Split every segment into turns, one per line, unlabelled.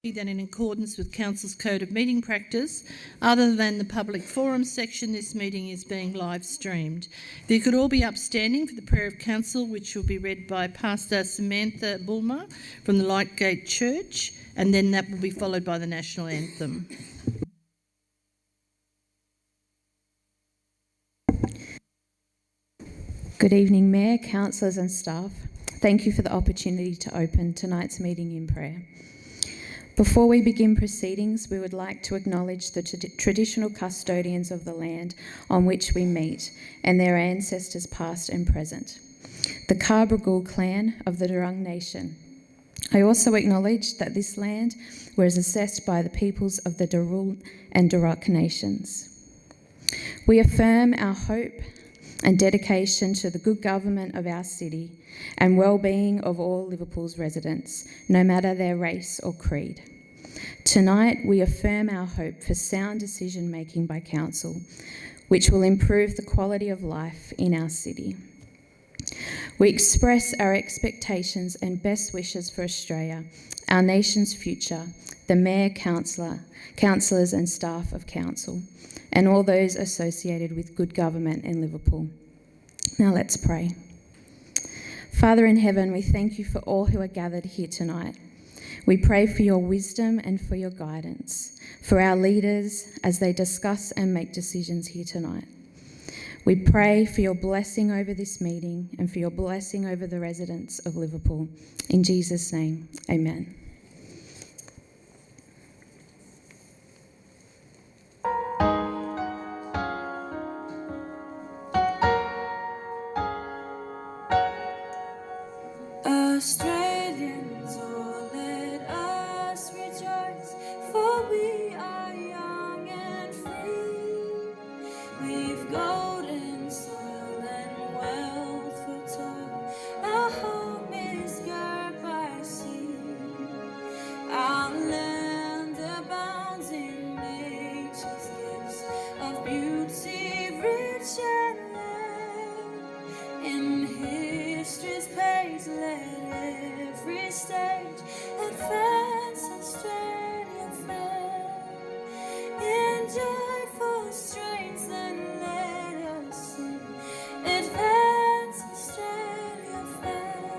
That in accordance with Council's Code of Meeting Practice, other than the public forum section, this meeting is being live streamed. If you could all be upstanding for the prayer of council, which will be read by Pastor Samantha Bulmer from the Lightgate Church, and then that will be followed by the national anthem.
Good evening, Mayor, councillors and staff. Thank you for the opportunity to open tonight's meeting in prayer. Before we begin proceedings, we would like to acknowledge the traditional custodians of the land on which we meet and their ancestors past and present, the Carbragul clan of the Durrung Nation. I also acknowledge that this land was assessed by the peoples of the Darul and Daruk nations. We affirm our hope and dedication to the good government of our city and well-being of all Liverpool's residents, no matter their race or creed. Tonight, we affirm our hope for sound decision-making by Council, which will improve the quality of life in our city. We express our expectations and best wishes for Australia, our nation's future, the Mayor, councillors and staff of Council, and all those associated with good government in Liverpool. Now let's pray. Father in heaven, we thank you for all who are gathered here tonight. We pray for your wisdom and for your guidance, for our leaders as they discuss and make decisions here tonight. We pray for your blessing over this meeting and for your blessing over the residents of Liverpool. In Jesus' name, amen.
Australians, oh, let us rejoice, for we are young and free. We've golden soil and wealth for toil. Our home is girt by sea. Our land abounds in nature's gifts of beauty, rich and rare. In history's page, let every stage advance Australian fair. In joyful strains then let us sing, advance Australia fair.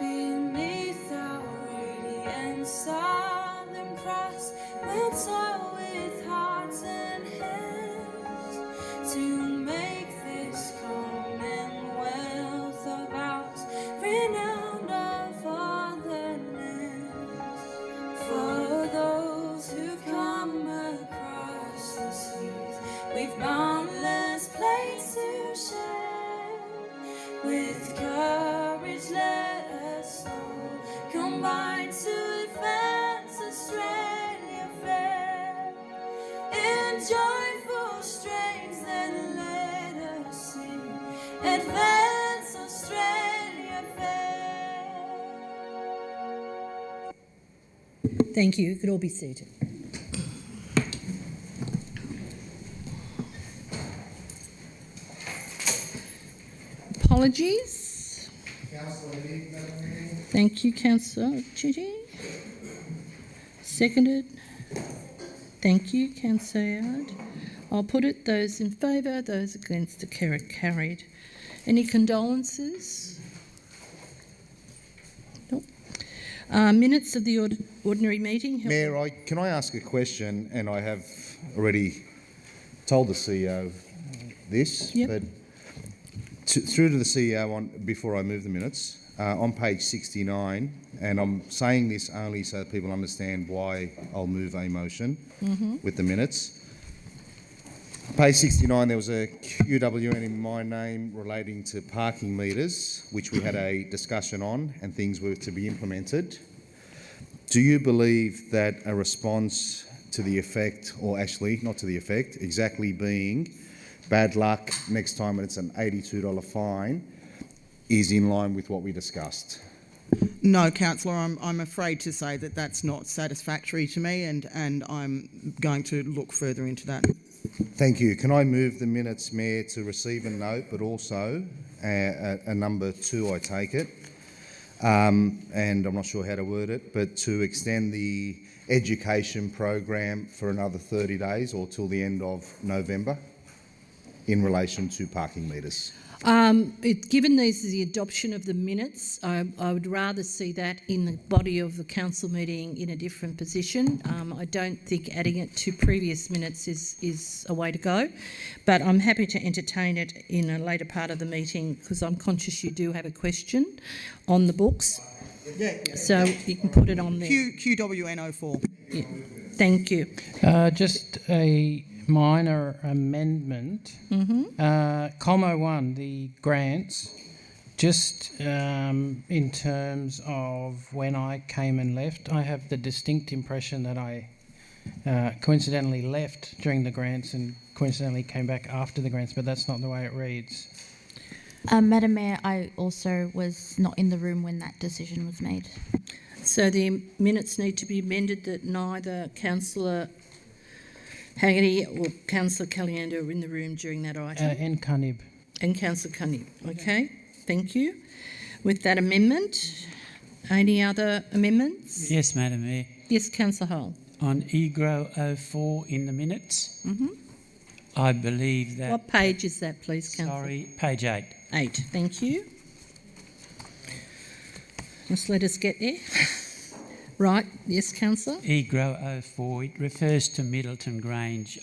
Beneath our radiant southern cross, we'll toil with hearts and hands to make this commonwealth of ours renowned of all the lands. For those who've come across the seas, we've boundless place to share. With courage let us all combine to advance Australia fair. In joyful strains then let us sing, advance Australia fair.
Thank you. You could all be seated. Apologies. Thank you, Councillor Chitty. Seconded. Thank you, Councillor Yard. I'll put it. Those in favour, those against, are carried. Any condolences? Nope. Minutes of the ordinary meeting.
Mayor, can I ask a question? And I have already told the CEO this, but through to the CEO before I move the minutes, on page 69, and I'm saying this only so that people understand why I'll move a motion with the minutes. Page 69, there was a QWN in my name relating to parking meters, which we had a discussion on and things were to be implemented. Do you believe that a response to the effect, or actually not to the effect, exactly being bad luck next time it's an $82 fine, is in line with what we discussed?
No, Councillor, I'm afraid to say that that's not satisfactory to me, and I'm going to look further into that.
Thank you. Can I move the minutes, Mayor, to receive and note, but also a number 2, I take it. and I'm not sure how to word it, but to extend the education program for another 30 days or till the end of November in relation to parking meters.
Given these is the adoption of the minutes, I would rather see that in the body of the council meeting in a different position. I don't think adding it to previous minutes is a way to go, but I'm happy to entertain it in a later part of the meeting because I'm conscious you do have a question on the books. So you can put it on there.
QWN04.
Yeah. Thank you.
Just a minor amendment. Comma 1, the grants, just in terms of when I came and left, I have the distinct impression that I coincidentally left during the grants and coincidentally came back after the grants, but that's not the way it reads.
Madam Mayor, I also was not in the room when that decision was made.
So the minutes need to be amended that neither Councillor Haggerty or Councillor Caliendo are in the room during that item.
And Cunib.
And Councillor Cunningham. Okay, thank you. With that amendment, any other amendments?
Yes, Madam Mayor.
Yes, Councillor Hull.
On EGRO 04 in the minutes, I believe that...
What page is that, please, Councillor?
Sorry, page 8.
8, thank you. Just let us get there. Right, yes, Councillor?
EGRO 04, it refers to Middleton Grange.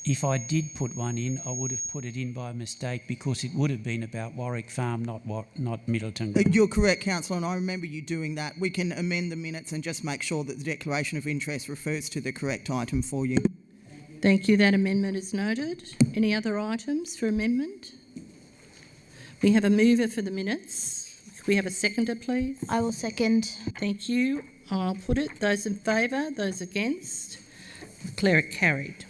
If I did put one in, I would have put it in by mistake because it would have been about Warwick Farm, not Middleton Grange.
You're correct, Councillor, and I remember you doing that. We can amend the minutes and just make sure that the declaration of interest refers to the correct item for you.
Thank you, that amendment is noted. Any other items for amendment? We have a mover for the minutes. Could we have a seconder, please?
I will second.
Thank you. I'll put it. Those in favour, those against. Declare it carried.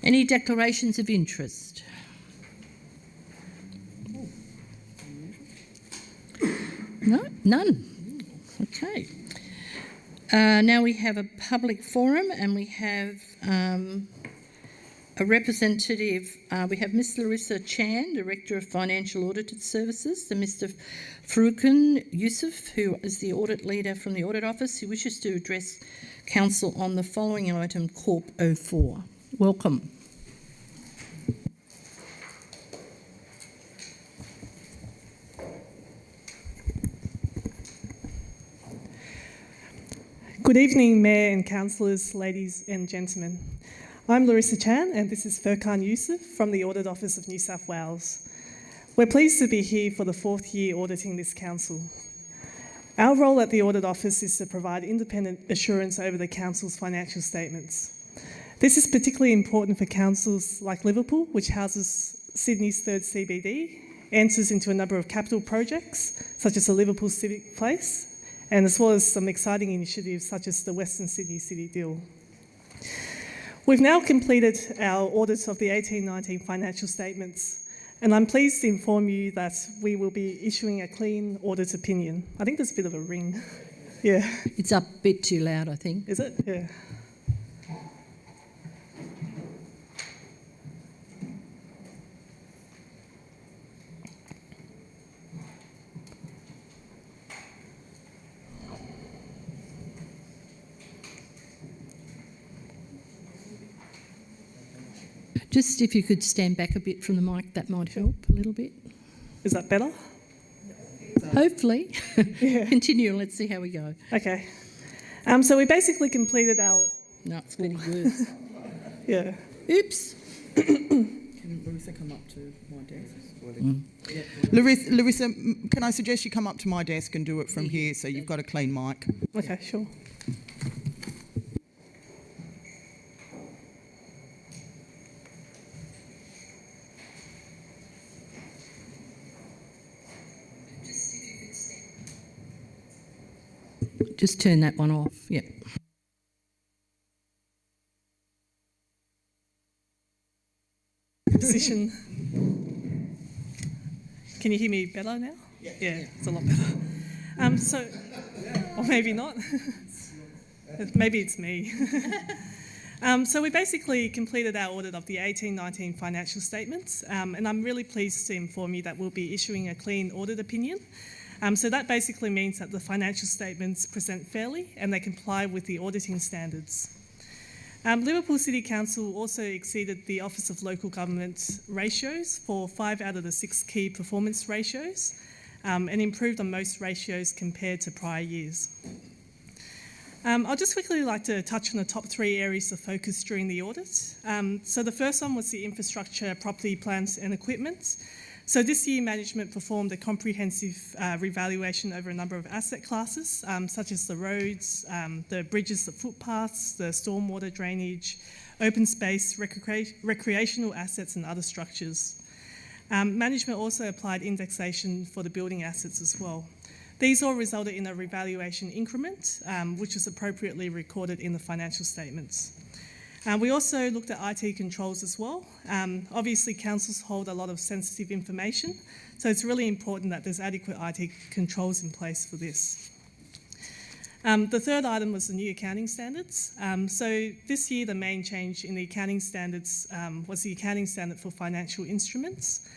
Any declarations of interest? No? None? Okay. Now we have a public forum and we have a representative. We have Ms Larissa Chan, Director of Financial Audited Services, and Mr Faruqan Yusuf, who is the audit leader from the Audit Office, who wishes to address Council on the following item, Corp 04. Welcome.
Good evening, Mayor and Councillors, ladies and gentlemen. I'm Larissa Chan and this is Furqan Yusuf from the Audit Office of New South Wales. We're pleased to be here for the 4th year auditing this council. Our role at the Audit Office is to provide independent assurance over the council's financial statements. This is particularly important for councils like Liverpool, which houses Sydney's 3rd CBD, enters into a number of capital projects, such as the Liverpool Civic Place, and as well as some exciting initiatives such as the Western Sydney City Deal. We've now completed our audit of the 18-19 financial statements, and I'm pleased to inform you that we will be issuing a clean audit opinion. I think there's a bit of a ring. Yeah.
It's up a bit too loud, I think.
Is it? Yeah.
Just if you could stand back a bit from the mic, that might help a little bit.
Is that better?
Hopefully.
Yeah.
Continue and let's see how we go.
Okay. So we basically completed our...
No, it's getting worse.
Yeah.
Oops.
Can Larissa come up to my desk? Larissa, can I suggest you come up to my desk and do it from here so you've got a clean mic?
Okay, sure.
Just turn that one off. Yep.
Position. Can you hear me better now? Yeah, it's a lot better. Or maybe not. Maybe it's me. So we basically completed our audit of the 18-19 financial statements, and I'm really pleased to inform you that we'll be issuing a clean audit opinion. So that basically means that the financial statements present fairly and they comply with the auditing standards. Liverpool City Council also exceeded the Office of Local Government ratios for 5 out of the 6 key performance ratios, and improved on most ratios compared to prior years. I'll just quickly like to touch on the top 3 areas of focus during the audit. So the first one was the infrastructure, property, plants and equipment. So this year management performed a comprehensive revaluation over a number of asset classes, such as the roads, the bridges, the footpaths, the stormwater drainage, open space, recreational assets and other structures. Management also applied indexation for the building assets as well. These all resulted in a revaluation increment, which was appropriately recorded in the financial statements. We also looked at IT controls as well. Obviously, councils hold a lot of sensitive information, so it's really important that there's adequate IT controls in place for this. The third item was the new accounting standards. So this year, the main change in the accounting standards was the accounting standard for financial instruments.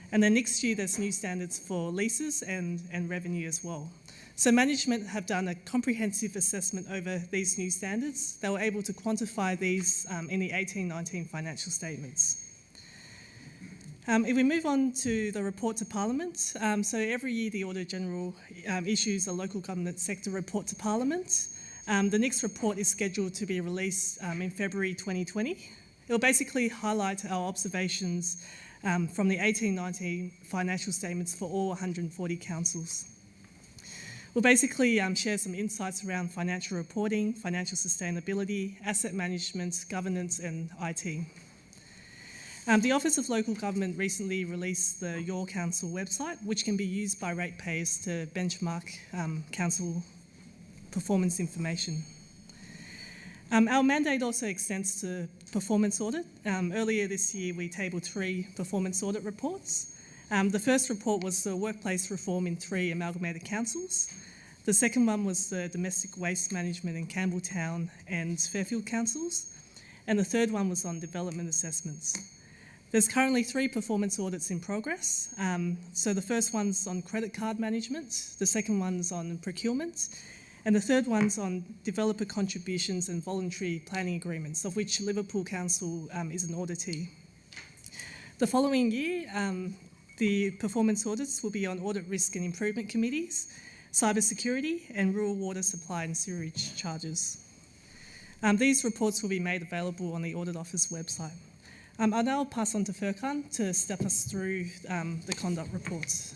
And then next year, there's new standards for leases and revenue as well. So management have done a comprehensive assessment over these new standards. They were able to quantify these in the 18-19 financial statements. If we move on to the report to Parliament, so every year the Auditor General issues a local government sector report to Parliament. The next report is scheduled to be released in February 2020. It will basically highlight our observations from the 18-19 financial statements for all 140 councils. We'll basically share some insights around financial reporting, financial sustainability, asset management, governance and IT. The Office of Local Government recently released the Your Council website, which can be used by ratepayers to benchmark council performance information. Our mandate also extends to performance audit. Earlier this year, we tabled 3 performance audit reports. The first report was the workplace reform in 3 amalgamated councils. The second one was the domestic waste management in Campbelltown and Fairfield councils. And the third one was on development assessments. There's currently 3 performance audits in progress. So the first one's on credit card management, the second one's on procurement, and the third one's on developer contributions and voluntary planning agreements, of which Liverpool Council is an auditee. The following year, the performance audits will be on audit risk and improvement committees, cybersecurity and rural water supply and sewerage charges. These reports will be made available on the Audit Office website. I'll now pass on to Furkan to step us through the conduct reports.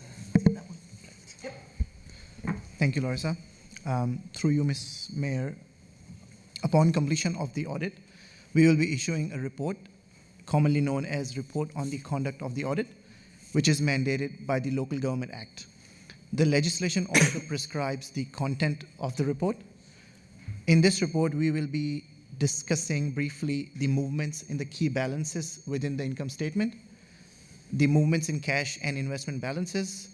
Thank you, Larissa. Through you, Ms. Mayor, upon completion of the audit, we will be issuing a report, commonly known as Report on the Conduct of the Audit, which is mandated by the Local Government Act. The legislation also prescribes the content of the report. In this report, we will be discussing briefly the movements in the key balances within the income statement, the movements in cash and investment balances,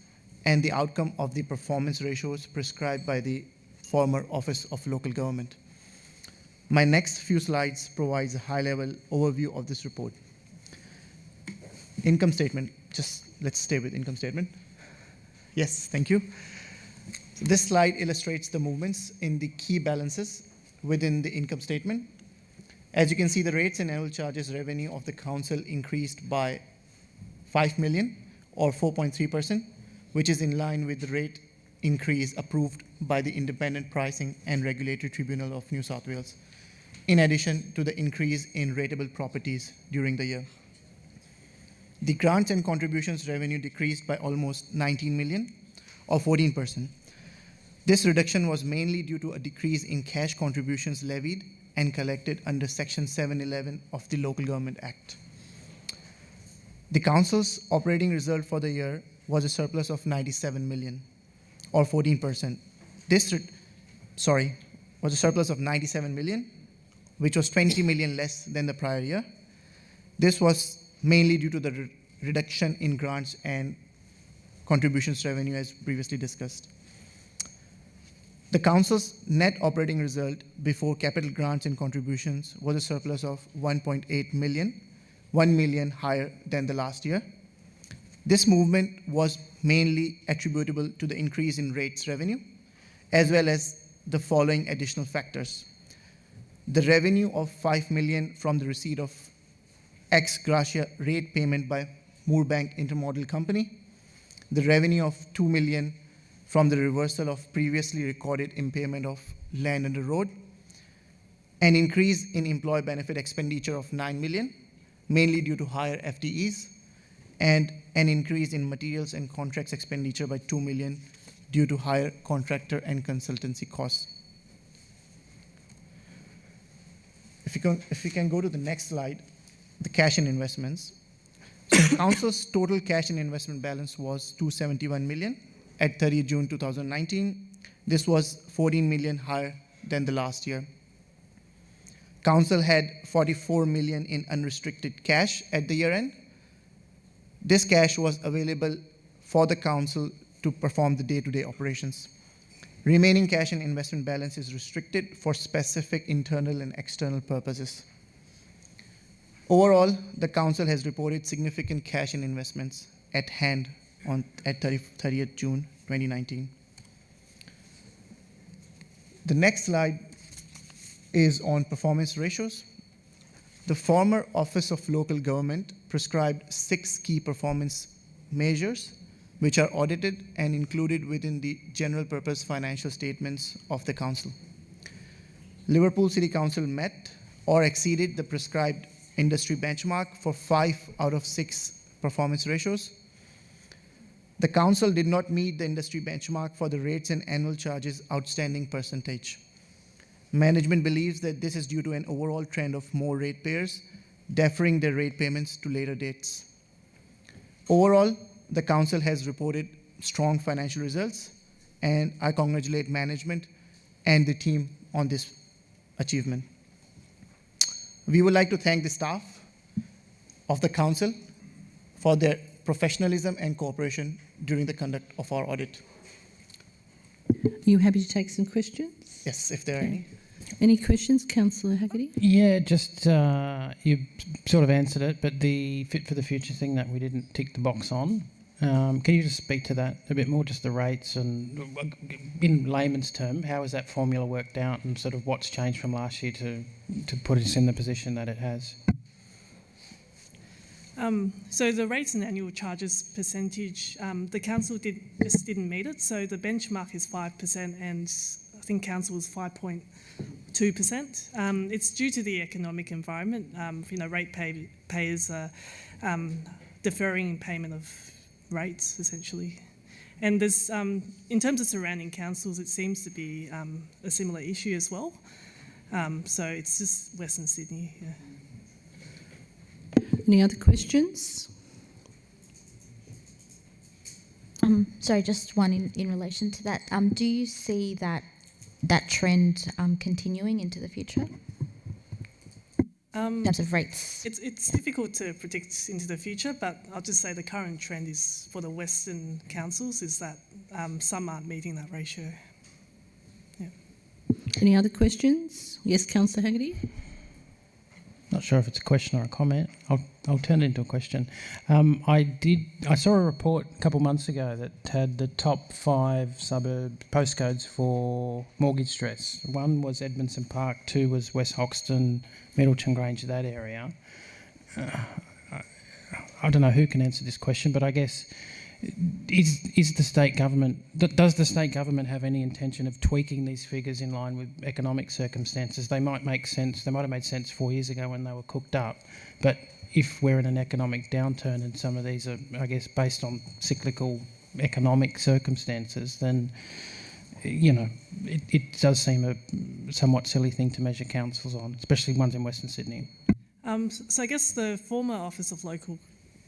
and the outcome of the performance ratios prescribed by the former Office of Local Government. My next few slides provides a high-level overview of this report. Income statement, just let's stay with income statement. Yes, thank you. So this slide illustrates the movements in the key balances within the income statement. As you can see, the rates and annual charges revenue of the council increased by 5 million or 4.3%, which is in line with the rate increase approved by the Independent Pricing and Regulatory Tribunal of New South Wales, in addition to the increase in rateable properties during the year. The grants and contributions revenue decreased by almost 19 million or 14%. This reduction was mainly due to a decrease in cash contributions levied and collected under Section 711 of the Local Government Act. The council's operating result for the year was a surplus of 97 million or 14%. Was a surplus of 97 million, which was 20 million less than the prior year. This was mainly due to the reduction in grants and contributions revenue as previously discussed. The council's net operating result before capital grants and contributions was a surplus of 1.8 million, 1 million higher than the last year. This movement was mainly attributable to the increase in rates revenue, as well as the following additional factors. The revenue of 5 million from the receipt of ex gratia rate payment by Moorbank Intermodal Company, the revenue of 2 million from the reversal of previously recorded impairment of land under road, an increase in employee benefit expenditure of 9 million, mainly due to higher FTEs, and an increase in materials and contracts expenditure by 2 million due to higher contractor and consultancy costs. If we can go to the next slide, the cash and investments. So the council's total cash and investment balance was 271 million at 30 June 2019. This was 14 million higher than the last year. Council had 44 million in unrestricted cash at the year end. This cash was available for the council to perform the day-to-day operations. Remaining cash and investment balance is restricted for specific internal and external purposes. Overall, the council has reported significant cash and investments at hand at 30th June 2019. The next slide is on performance ratios. The former Office of Local Government prescribed 6 key performance measures which are audited and included within the general purpose financial statements of the council. Liverpool City Council met or exceeded the prescribed industry benchmark for 5 out of 6 performance ratios. The council did not meet the industry benchmark for the rates and annual charges outstanding percentage. Management believes that this is due to an overall trend of more ratepayers deferring their rate payments to later dates. Overall, the council has reported strong financial results, and I congratulate management and the team on this achievement. We would like to thank the staff of the council for their professionalism and cooperation during the conduct of our audit.
Are you happy to take some questions?
Yes, if there are any.
Any questions, Councillor Haggerty?
Yeah, just you sort of answered it, but the fit for the future thing that we didn't tick the box on, can you just speak to that a bit more, just the rates and in layman's term, how has that formula worked out and sort of what's changed from last year to put us in the position that it has?
So the rates and annual charges percentage, the council just didn't meet it. So the benchmark is 5%, and I think council was 5.2%. It's due to the economic environment. Rate payers are deferring payment of rates essentially, and there's in terms of surrounding councils, it seems to be a similar issue as well. So it's just Western Sydney. Yeah.
Any other questions?
Sorry, just one in relation to that. Do you see that trend continuing into the future? In terms of rates?
It's difficult to predict into the future, but I'll just say the current trend is for the Western councils is that some aren't meeting that ratio. Yeah.
Any other questions? Yes, Councillor Haggerty?
Not sure if it's a question or a comment. I'll turn it into a question. I saw a report a couple of months ago that had the top 5 suburb postcodes for mortgage stress. 1 was Edmondson Park, 2 was West Hoxton, Middleton Grange, that area. I don't know who can answer this question, but I guess does the state government have any intention of tweaking these figures in line with economic circumstances? They might make sense. They might have made sense 4 years ago when they were cooked up, but if we're in an economic downturn and some of these are, I guess, based on cyclical economic circumstances, then it does seem a somewhat silly thing to measure councils on, especially ones in Western Sydney.
So I guess the former Office of Local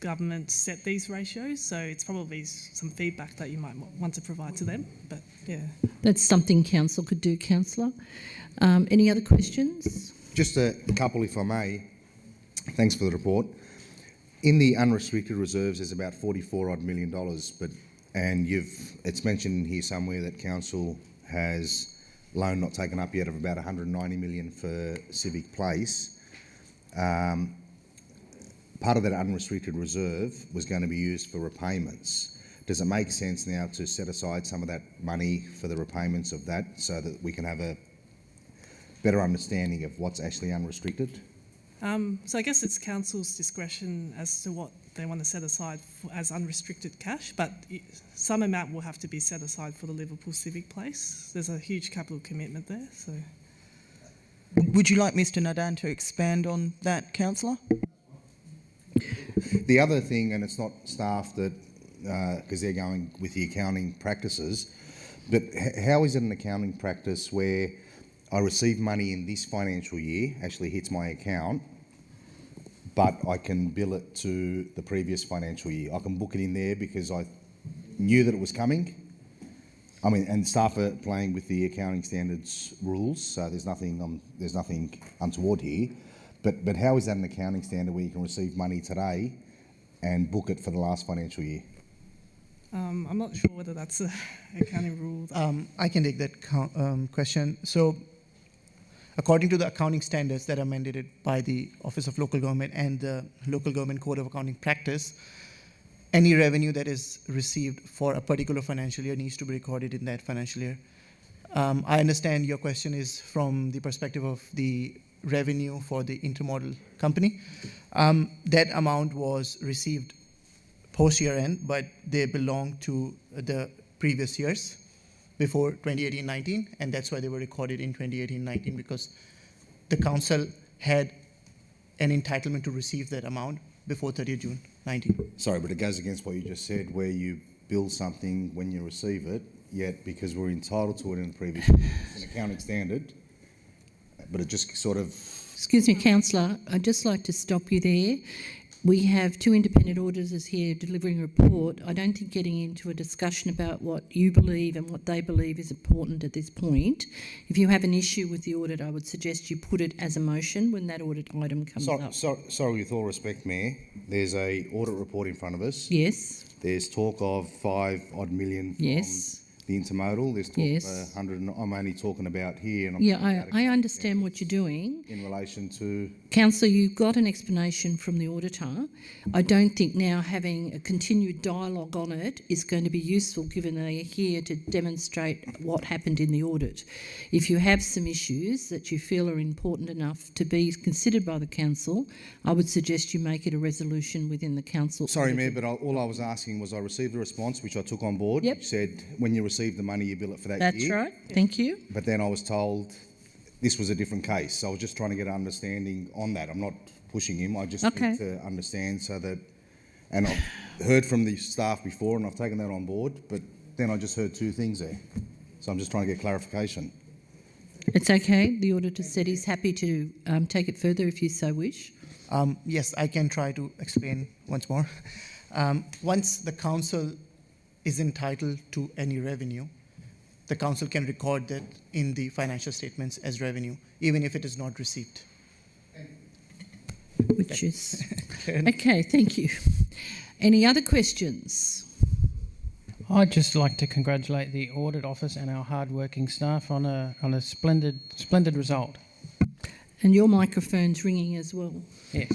Government set these ratios, so it's probably some feedback that you might want to provide to them, but yeah.
That's something council could do, councillor. Any other questions?
Just a couple, if I may. Thanks for the report. In the unrestricted reserves, there's about $44 odd million, and it's mentioned here somewhere that council has loan not taken up yet of about 190 million for Civic Place. Part of that unrestricted reserve was going to be used for repayments. Does it make sense now to set aside some of that money for the repayments of that so that we can have a better understanding of what's actually unrestricted?
So I guess it's council's discretion as to what they want to set aside as unrestricted cash, but some amount will have to be set aside for the Liverpool Civic Place. There's a huge capital commitment there. So,
Would you like Mr Nadan to expand on that, councillor?
The other thing, and it's not staff that, because they're going with the accounting practices, but how is it an accounting practice where I receive money in this financial year, actually hits my account, but I can bill it to the previous financial year? I can book it in there because I knew that it was coming. I mean, and staff are playing with the accounting standards rules, so there's nothing untoward here. But how is that an accounting standard where you can receive money today and book it for the last financial year?
I'm not sure whether that's an accounting rule.
I can take that question. So, according to the accounting standards that are mandated by the Office of Local Government and the Local Government Code of Accounting Practice, any revenue that is received for a particular financial year needs to be recorded in that financial year. I understand your question is from the perspective of the revenue for the intermodal company. That amount was received post-year end, but they belong to the previous years before 2018-19, and that's why they were recorded in 2018-19, because the council had an entitlement to receive that amount before 30th June 19.
Sorry, but it goes against what you just said, where you bill something when you receive it, yet because we're entitled to it in the previous year, it's an accounting standard, but it just sort of...
Excuse me, councillor, I'd just like to stop you there. We have two independent auditors here delivering a report. I don't think getting into a discussion about what you believe and what they believe is important at this point. If you have an issue with the audit, I would suggest you put it as a motion when that audit item comes up.
Sorry, with all respect, Mayor, there's a audit report in front of us.
Yes.
There's talk of 5 odd million from the intermodal. There's talk of 100. I'm only talking about here. And
I understand what you're doing.
In relation to...
Councillor, you got an explanation from the auditor. I don't think now having a continued dialogue on it is going to be useful, given they're here to demonstrate what happened in the audit. If you have some issues that you feel are important enough to be considered by the council, I would suggest you make it a resolution within the council.
Sorry, Mayor, but all I was asking was I received a response, which I took on board.
Yep.
Which said when you receive the money, you bill it for that
year. That's right. Thank you.
But then I was told this was a different case. So I was just trying to get an understanding on that. I'm not pushing him. I just need to understand so that... And I've heard from the staff before and I've taken that on board, but then I just heard two things there. So I'm just trying to get clarification.
It's okay. The auditor said he's happy to take it further if you so wish.
Yes, I can try to explain once more. Once the council is entitled to any revenue, the council can record that in the financial statements as revenue, even if it is not received.
Which is... Okay, thank you. Any other questions?
I'd just like to congratulate the Audit Office and our hard-working staff on a splendid result.
And your microphone's ringing as well.
Yes.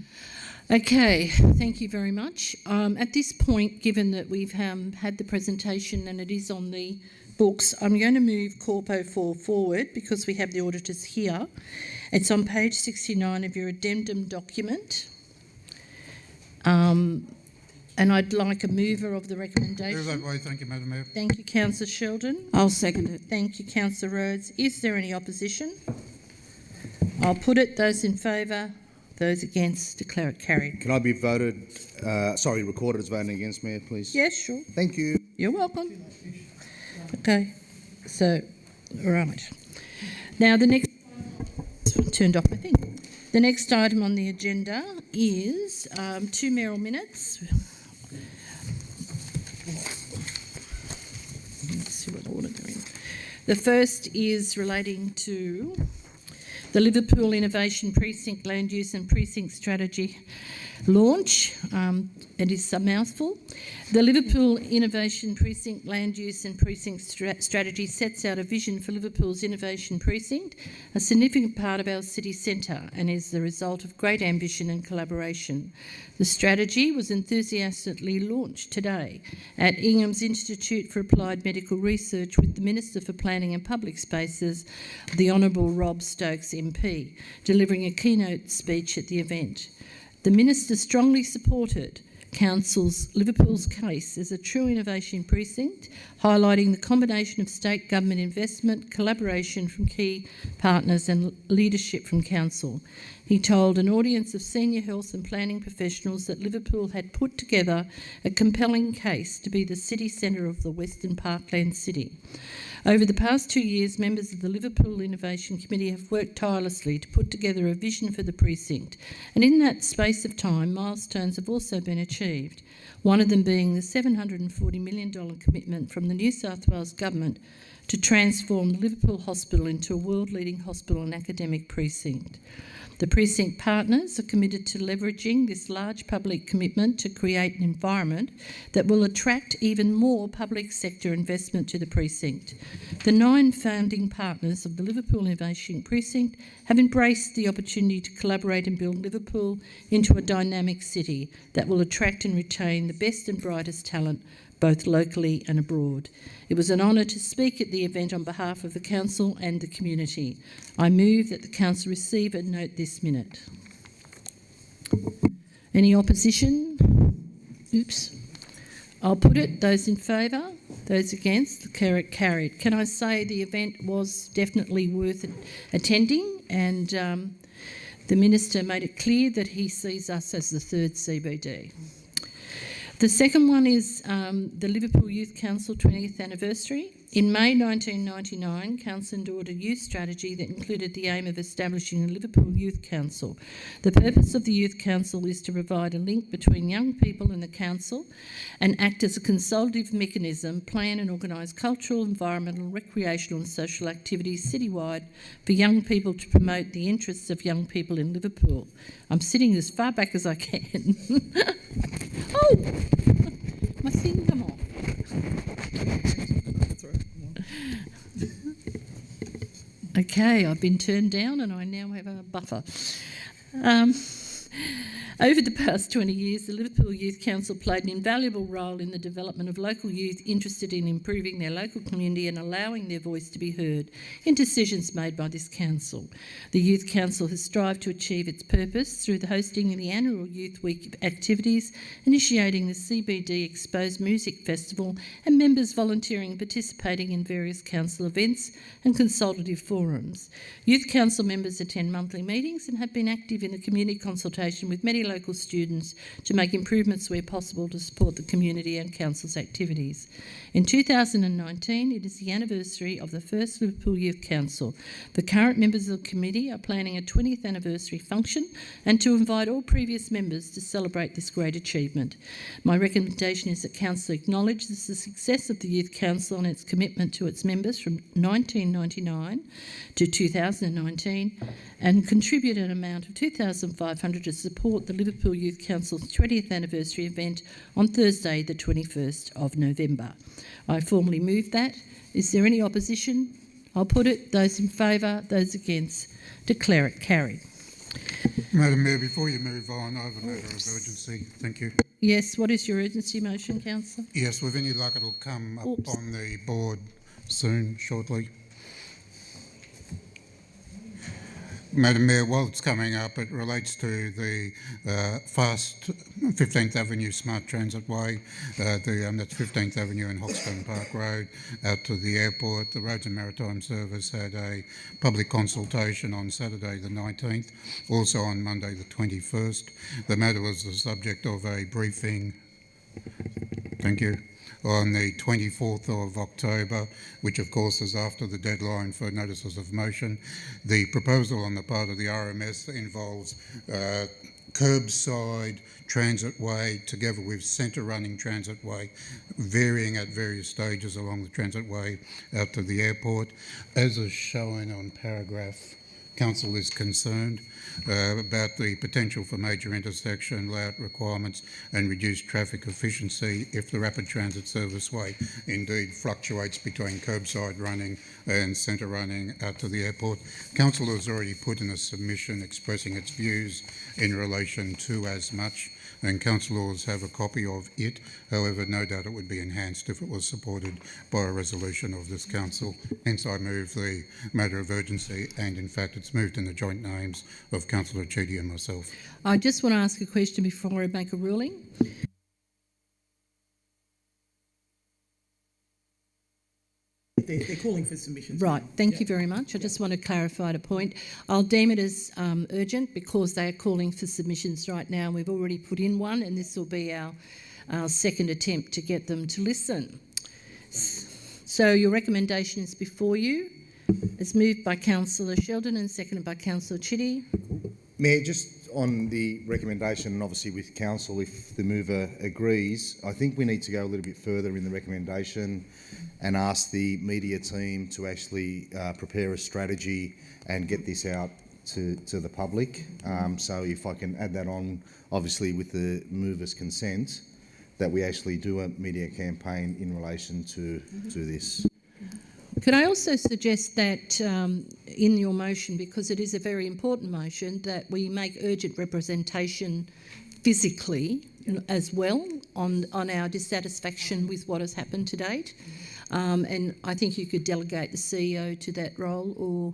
Okay, thank you very much. At this point, given that we've had the presentation and it is on the books, I'm going to move Corpo 4 forward because we have the auditors here. It's on page 69 of your addendum document. And I'd like a mover of the recommendation.
Move that way, thank you, Madam Mayor.
Thank you, Councillor Sheldon.
I'll second it.
Thank you, Councillor Rhodes. Is there any opposition? I'll put it. Those in favour, those against, declare it carried.
Can I be recorded as voting against, Mayor, please?
Yes, sure.
Thank you.
You're welcome. Okay, so, right. Now the next... Turned off, I think. The next item on the agenda is 2 mayoral minutes. Let's see what order they're in. The first is relating to the Liverpool Innovation Precinct Land Use and Precinct Strategy launch. It is a mouthful. The Liverpool Innovation Precinct Land Use and Precinct Strategy sets out a vision for Liverpool's innovation precinct, a significant part of our city centre, and is the result of great ambition and collaboration. The strategy was enthusiastically launched today at Ingham's Institute for Applied Medical Research with the Minister for Planning and Public Spaces, the Honourable Rob Stokes MP, delivering a keynote speech at the event. The Minister strongly supported Liverpool's case as a true innovation precinct, highlighting the combination of state government investment, collaboration from key partners and leadership from Council. He told an audience of senior health and planning professionals that Liverpool had put together a compelling case to be the city centre of the Western Parkland city. Over the past 2 years, members of the Liverpool Innovation Committee have worked tirelessly to put together a vision for the precinct, and in that space of time, milestones have also been achieved, one of them being the $740 million commitment from the New South Wales Government to transform the Liverpool Hospital into a world-leading hospital and academic precinct. The precinct partners are committed to leveraging this large public commitment to create an environment that will attract even more public sector investment to the precinct. The 9 founding partners of the Liverpool Innovation Precinct have embraced the opportunity to collaborate and build Liverpool into a dynamic city that will attract and retain the best and brightest talent both locally and abroad. It was an honour to speak at the event on behalf of the Council and the community. I move that the Council receive and note this minute. Any opposition? Oops. I'll put it. Those in favour? Those against? The carried. Can I say the event was definitely worth attending, and the Minister made it clear that he sees us as the third CBD. The second one is the Liverpool Youth Council 20th anniversary. In May 1999, Council endorsed a youth strategy that included the aim of establishing a Liverpool Youth Council. The purpose of the Youth Council is to provide a link between young people and the Council and act as a consultative mechanism, plan and organise cultural, environmental, recreational and social activities citywide for young people to promote the interests of young people in Liverpool. I'm sitting as far back as I can. Oh, my thing come off. Okay, I've been turned down and I now have a buffer. Over the past 20 years, the Liverpool Youth Council played an invaluable role in the development of local youth interested in improving their local community and allowing their voice to be heard in decisions made by this council. The Youth Council has strived to achieve its purpose through the hosting of the annual Youth Week activities, initiating the CBD Exposed Music Festival, and members volunteering and participating in various council events and consultative forums. Youth Council members attend monthly meetings and have been active in the community consultation with many local students to make improvements where possible to support the community and council's activities. In 2019, it is the anniversary of the first Liverpool Youth Council. The current members of the committee are planning a 20th anniversary function and to invite all previous members to celebrate this great achievement. My recommendation is that Council acknowledges the success of the Youth Council and its commitment to its members from 1999 to 2019 and contribute an amount of $2,500 to support the Liverpool Youth Council's 20th anniversary event on Thursday the 21st of November. I formally move that. Is there any opposition? I'll put it. Those in favour, those against. Declare it carried.
Madam Mayor, before you move on, I have a matter of urgency. Thank you.
Yes, what is your urgency motion, Councillor?
Yes, with any luck it'll come up on the board soon, shortly. Madam Mayor, while it's coming up, it relates to the fast 15th Avenue Smart Transit Way. That's 15th Avenue and Hoxton Park Road out to the airport. The Roads and Maritime Service had a public consultation on Saturday the 19th, also on Monday the 21st. The matter was the subject of a briefing. Thank you. On the 24th of October, which of course is after the deadline for notices of motion. The proposal on the part of the RMS involves curbside transit way together with centre running transit way, varying at various stages along the transit way out to the airport, as is shown on paragraph Council is concerned about the potential for major intersection layout requirements and reduced traffic efficiency if the rapid transit serviceway indeed fluctuates between curbside running and centre running out to the airport. Council has already put in a submission expressing its views in relation to as much, and councillors have a copy of it. However, no doubt it would be enhanced if it was supported by a resolution of this council. Hence, I move the matter of urgency, and in fact, it's moved in the joint names of Councillor Chidi and myself.
I just want to ask a question before I make a ruling.
They're calling for submissions.
Right, thank you very much. I just want to clarify the point. I'll deem it as urgent because they are calling for submissions right now. We've already put in one, and this will be our second attempt to get them to listen. So your recommendation is before you. It's moved by Councillor Sheldon and seconded by Councillor Chitty.
Mayor, just on the recommendation, and obviously with council, if the mover agrees, I think we need to go a little bit further in the recommendation and ask the media team to actually prepare a strategy and get this out to the public. So if I can add that on, obviously with the mover's consent, that we actually do a media campaign in relation to this.
Could I also suggest that in your motion, because it is a very important motion, that we make urgent representation physically as well on our dissatisfaction with what has happened to date. And I think you could delegate the CEO to that role or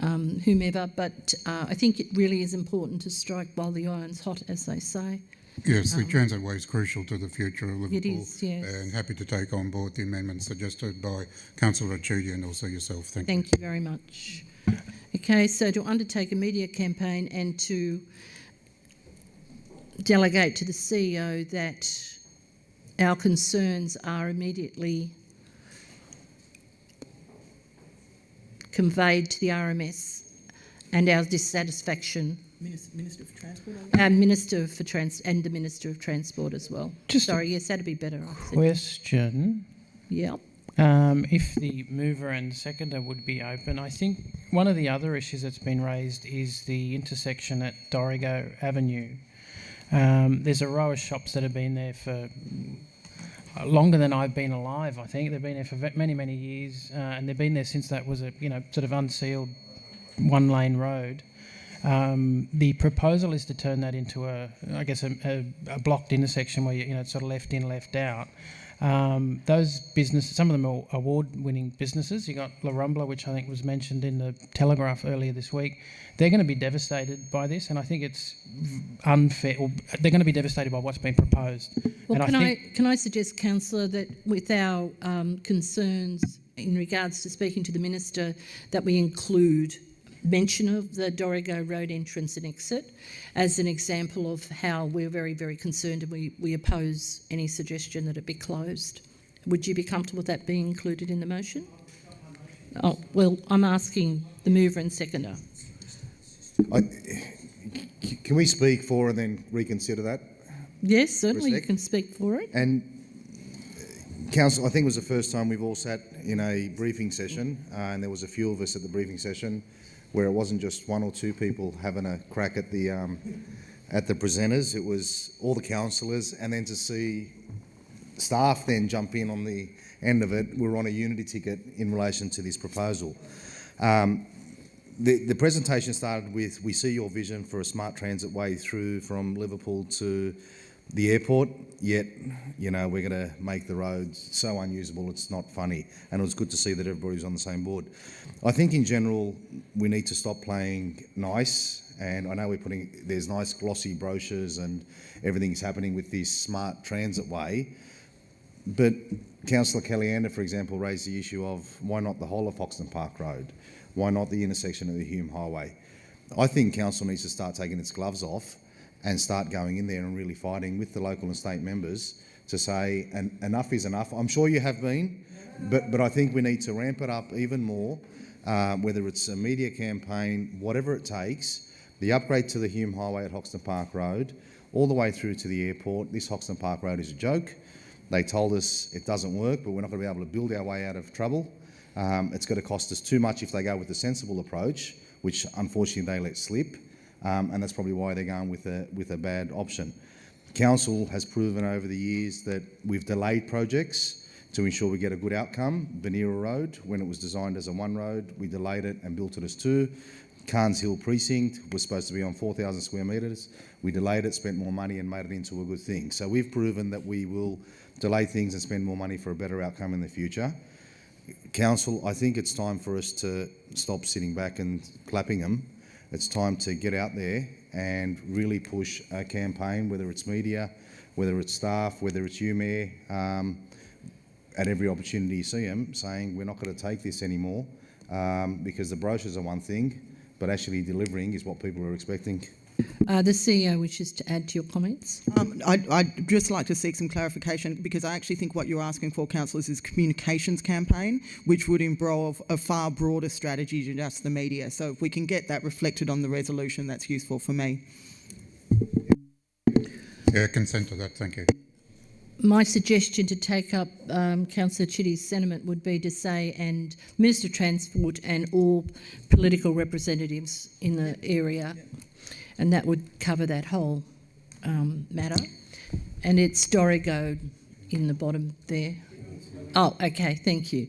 whomever, but I think it really is important to strike while the iron's hot, as they say.
Yes, the transitway is crucial to the future of Liverpool.
It is, yes.
And happy to take on board the amendments suggested by Councillor Chudi and also yourself. Thank you.
Thank you very much. Okay, so to undertake a media campaign and to delegate to the CEO that our concerns are immediately conveyed to the RMS and our dissatisfaction.
Minister for Transport?
And the Minister of Transport as well. Sorry, yes, that'd be better.
Question.
Yeah.
If the mover and seconder would be open, I think one of the other issues that's been raised is the intersection at Dorrigo Avenue. There's a row of shops that have been there for longer than I've been alive, I think. They've been there for many, many years, and they've been there since that was a sort of unsealed one-lane road. The proposal is to turn that into a blocked intersection where it's sort of left in, left out. Those businesses, some of them are award-winning businesses. You got La Rumbla, which I think was mentioned in the Telegraph earlier this week. They're going to be devastated by this, and I think it's unfair. Or they're going to be devastated by what's been proposed.
Well, can I suggest, Councillor, that with our concerns in regards to speaking to the Minister, that we include mention of the Dorrigo Road entrance and exit as an example of how we're very, very concerned and we oppose any suggestion that it be closed. Would you be comfortable with that being included in the motion? Oh, well, I'm asking the mover and seconder.
Can we speak for and then reconsider that?
Yes, certainly you can speak for it.
And Council, I think it was the first time we've all sat in a briefing session and there was a few of us at the briefing session where it wasn't just one or two people having a crack at the presenters. It was all the councillors, and then to see staff then jump in on the end of it, we're on a unity ticket in relation to this proposal. The presentation started with, we see your vision for a smart transit way through from Liverpool to the airport, yet, we're going to make the roads so unusable it's not funny. And it was good to see that everybody's on the same board. I think in general, we need to stop playing nice. And I know there's nice glossy brochures and everything's happening with this smart transit way. But Councillor Kellyander, for example, raised the issue of why not the whole of Hoxton Park Road? Why not the intersection of the Hume Highway? I think council needs to start taking its gloves off and start going in there and really fighting with the local and state members to say enough is enough. I'm sure you have been, but I think we need to ramp it up even more, whether it's a media campaign, whatever it takes. The upgrade to the Hume Highway at Hoxton Park Road, all the way through to the airport. This Hoxton Park Road is a joke. They told us it doesn't work, but we're not going to be able to build our way out of trouble. It's going to cost us too much if they go with the sensible approach, which unfortunately they let slip, and that's probably why they're going with a bad option. Council has proven over the years that we've delayed projects to ensure we get a good outcome. Benira Road, when it was designed as a one road, we delayed it and built it as two. Carnes Hill Precinct was supposed to be on 4,000 square metres. We delayed it, spent more money and made it into a good thing. So we've proven that we will delay things and spend more money for a better outcome in the future. Council, I think it's time for us to stop sitting back and clapping them. It's time to get out there and really push a campaign, whether it's media, whether it's staff, whether it's you, Mayor, at every opportunity you see them, saying we're not going to take this anymore because the brochures are one thing, but actually delivering is what people are expecting.
The CEO wishes to add to your comments.
I'd just like to seek some clarification, because I actually think what you're asking for, councillors, is a communications campaign, which would involve a far broader strategy than just the media. So if we can get that reflected on the resolution, that's useful for me.
Yeah, consent to that, thank you.
My suggestion to take up Councillor Chitty's sentiment would be to say, and Minister of Transport and all political representatives in the area, and that would cover that whole matter. And it's Dorrigo in the bottom there. Oh, okay, thank you.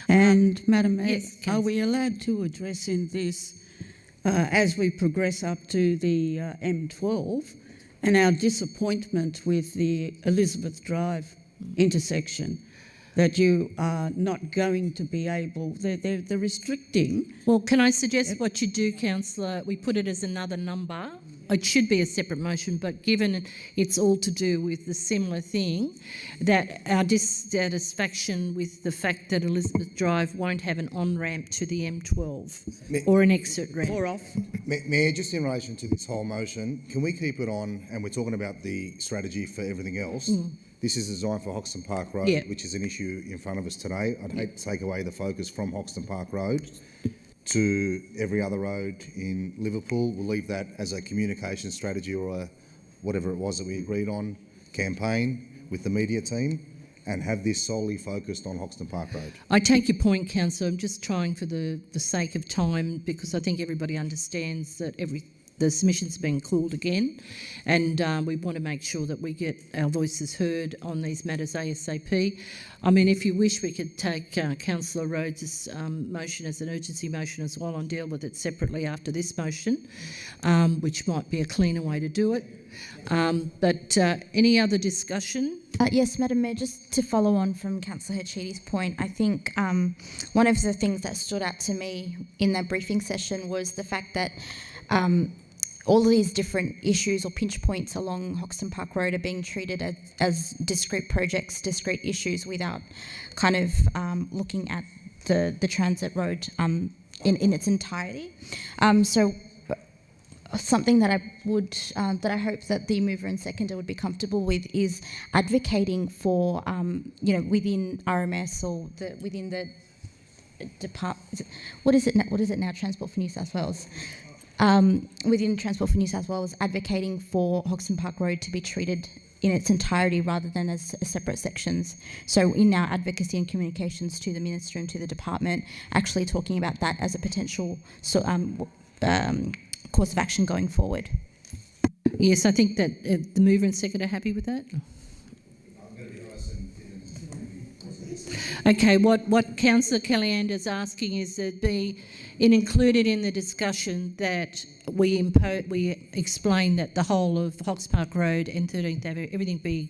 And Madam Mayor,
yes,
are we allowed to address in this as we progress up to the M12 and our disappointment with the Elizabeth Drive intersection, that you are not going to be able, they're restricting.
Well, can I suggest what you do, Councillor? We put it as another number. It should be a separate motion, but given it's all to do with the similar thing, that our dissatisfaction with the fact that Elizabeth Drive won't have an on-ramp to the M12 or an exit ramp.
Or off.
Mayor, just in relation to this whole motion, can we keep it on, and we're talking about the strategy for everything else. This is designed for Hoxton Park Road, which is an issue in front of us today. I'd hate to take away the focus from Hoxton Park Road to every other road in Liverpool. We'll leave that as a communication strategy or a whatever it was that we agreed on campaign with the media team, and have this solely focused on Hoxton Park Road.
I take your point, Councillor. I'm just trying for the sake of time, because I think everybody understands that the submission's been called again, and we want to make sure that we get our voices heard on these matters ASAP. I mean, if you wish, we could take Councillor Rhodes' motion as an urgency motion as well and deal with it separately after this motion, which might be a cleaner way to do it. But any other discussion?
Yes, Madam Mayor, just to follow on from Councillor Hachiti's point, I think one of the things that stood out to me in that briefing session was the fact that all of these different issues or pinch points along Hoxton Park Road are being treated as discrete projects, discrete issues, without kind of looking at the transit road in its entirety. So something that I would, that I hope that the mover and seconder would be comfortable with is advocating for, within RMS or within the department. What is it now? Transport for New South Wales. Within Transport for New South Wales, advocating for Hoxton Park Road to be treated in its entirety rather than as separate sections. So in our advocacy and communications to the Minister and to the Department, actually talking about that as a potential course of action going forward.
Yes, I think that the mover and seconder are happy with that. Okay, what Councillor Kellyanne is asking is that be included in the discussion that we explain that the whole of Hox Park Road and 13th Avenue, everything be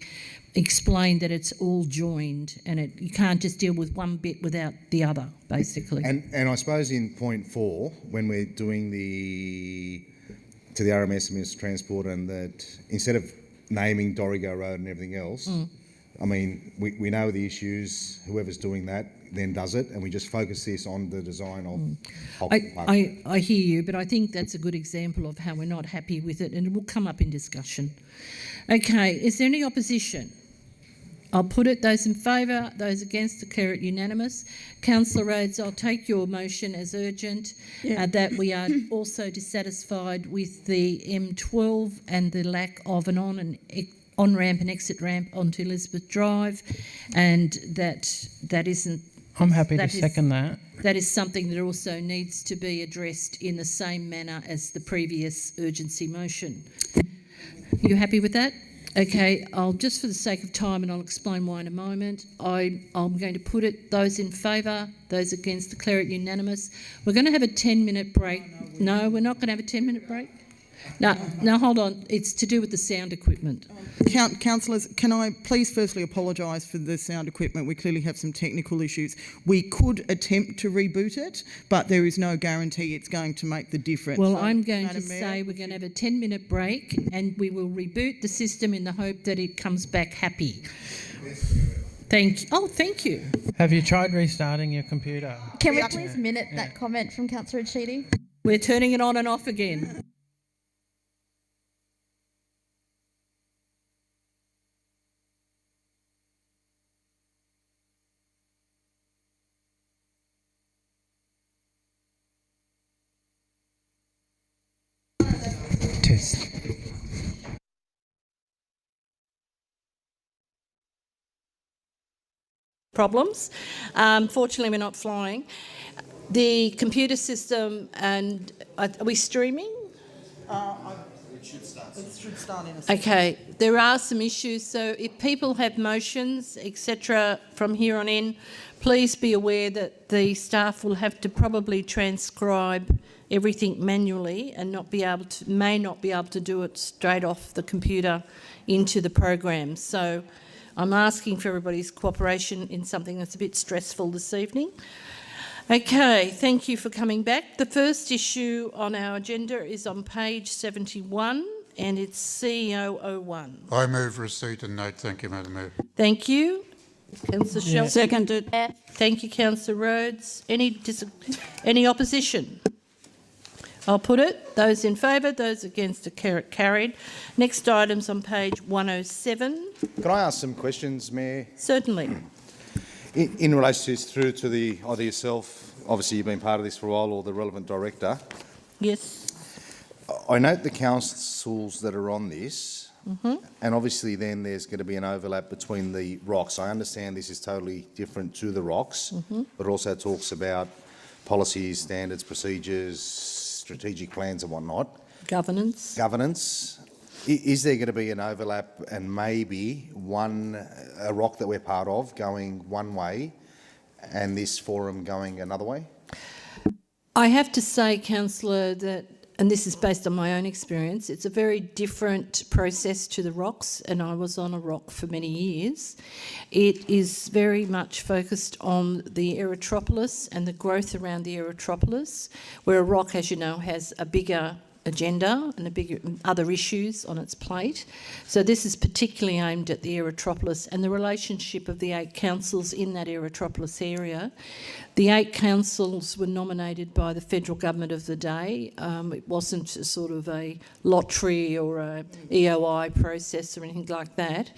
explained, that it's all joined, and you can't just deal with one bit without the other, basically.
And I suppose in point 4, when we're doing to the RMS and Minister of Transport, and that instead of naming Dorrigo Road and everything else, I mean, we know the issues. Whoever's doing that then does it, and we just focus this on the design of Hoxton Park.
I hear you, but I think that's a good example of how we're not happy with it, and it will come up in discussion. Okay, is there any opposition? I'll put it. Those in favour, those against, declare it unanimous. Councillor Rhodes, I'll take your motion as urgent, that we are also dissatisfied with the M12 and the lack of an on-ramp and exit ramp onto Elizabeth Drive, and that isn't
I'm happy to
That is-
second that.
That is something that also needs to be addressed in the same manner as the previous urgency motion. You happy with that? Okay, I'll just for the sake of time, and I'll explain why in a moment, I'm going to put it, those in favour, those against, declare it unanimous. We're going to have a 10-minute break. No, we're not going to have a 10-minute break? No, hold on. It's to do with the sound equipment.
Councillors, can I please firstly apologise for the sound equipment? We clearly have some technical issues. We could attempt to reboot it, but there is no guarantee it's going to make the difference.
Well,
So,
I'm going to
Madam Mayor,
say we're going to have a 10-minute break and we will reboot the system in the hope that it comes back happy. Thank you.
Have you tried restarting your computer?
Can we please minute that comment from Councillor Chidi?
We're turning it on and off again.
Test.
Problems. Fortunately, we're not flying. The computer system, and are we streaming?
It should start in a second.
Okay, there are some issues, so if people have motions, etc., from here on in, please be aware that the staff will have to probably transcribe everything manually and may not be able to do it straight off the computer into the program. So I'm asking for everybody's cooperation in something that's a bit stressful this evening. Okay, thank you for coming back. The first issue on our agenda is on page 71 and it's CEO 01.
I move receipt and note. Thank you, Madam Mayor.
Thank you. Councillor Shelton.
Seconded.
Thank you, Councillor Rhodes. Any opposition? I'll put it. Those in favour, those against are carried. Next item's on page 107.
Can I ask some questions, Mayor?
Certainly.
In relation to this, through to either yourself, obviously you've been part of this for a while, or the relevant director.
Yes.
I note the councils that are on this, and obviously then there's going to be an overlap between the ROCs. I understand this is totally different to the ROCs, but also talks about policies, standards, procedures, strategic plans and whatnot.
Governance.
Is there going to be an overlap and maybe a ROC that we're part of going one way and this forum going another way?
I have to say, Councillor, that, and this is based on my own experience, it's a very different process to the ROCs, and I was on a ROC for many years. It is very much focused on the Aerotropolis and the growth around the Aerotropolis, where a ROC, as you know, has a bigger agenda and bigger other issues on its plate. So this is particularly aimed at the Aerotropolis and the relationship of the 8 councils in that Aerotropolis area. The 8 councils were nominated by the federal government of the day. It wasn't a sort of a lottery or a EOI process or anything like that.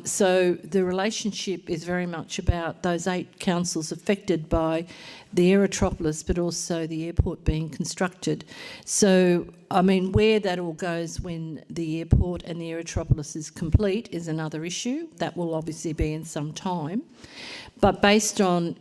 So the relationship is very much about those 8 councils affected by the Aerotropolis, but also the airport being constructed. So, I mean, where that all goes when the airport and the Aerotropolis is complete is another issue. That will obviously be in some time. But based on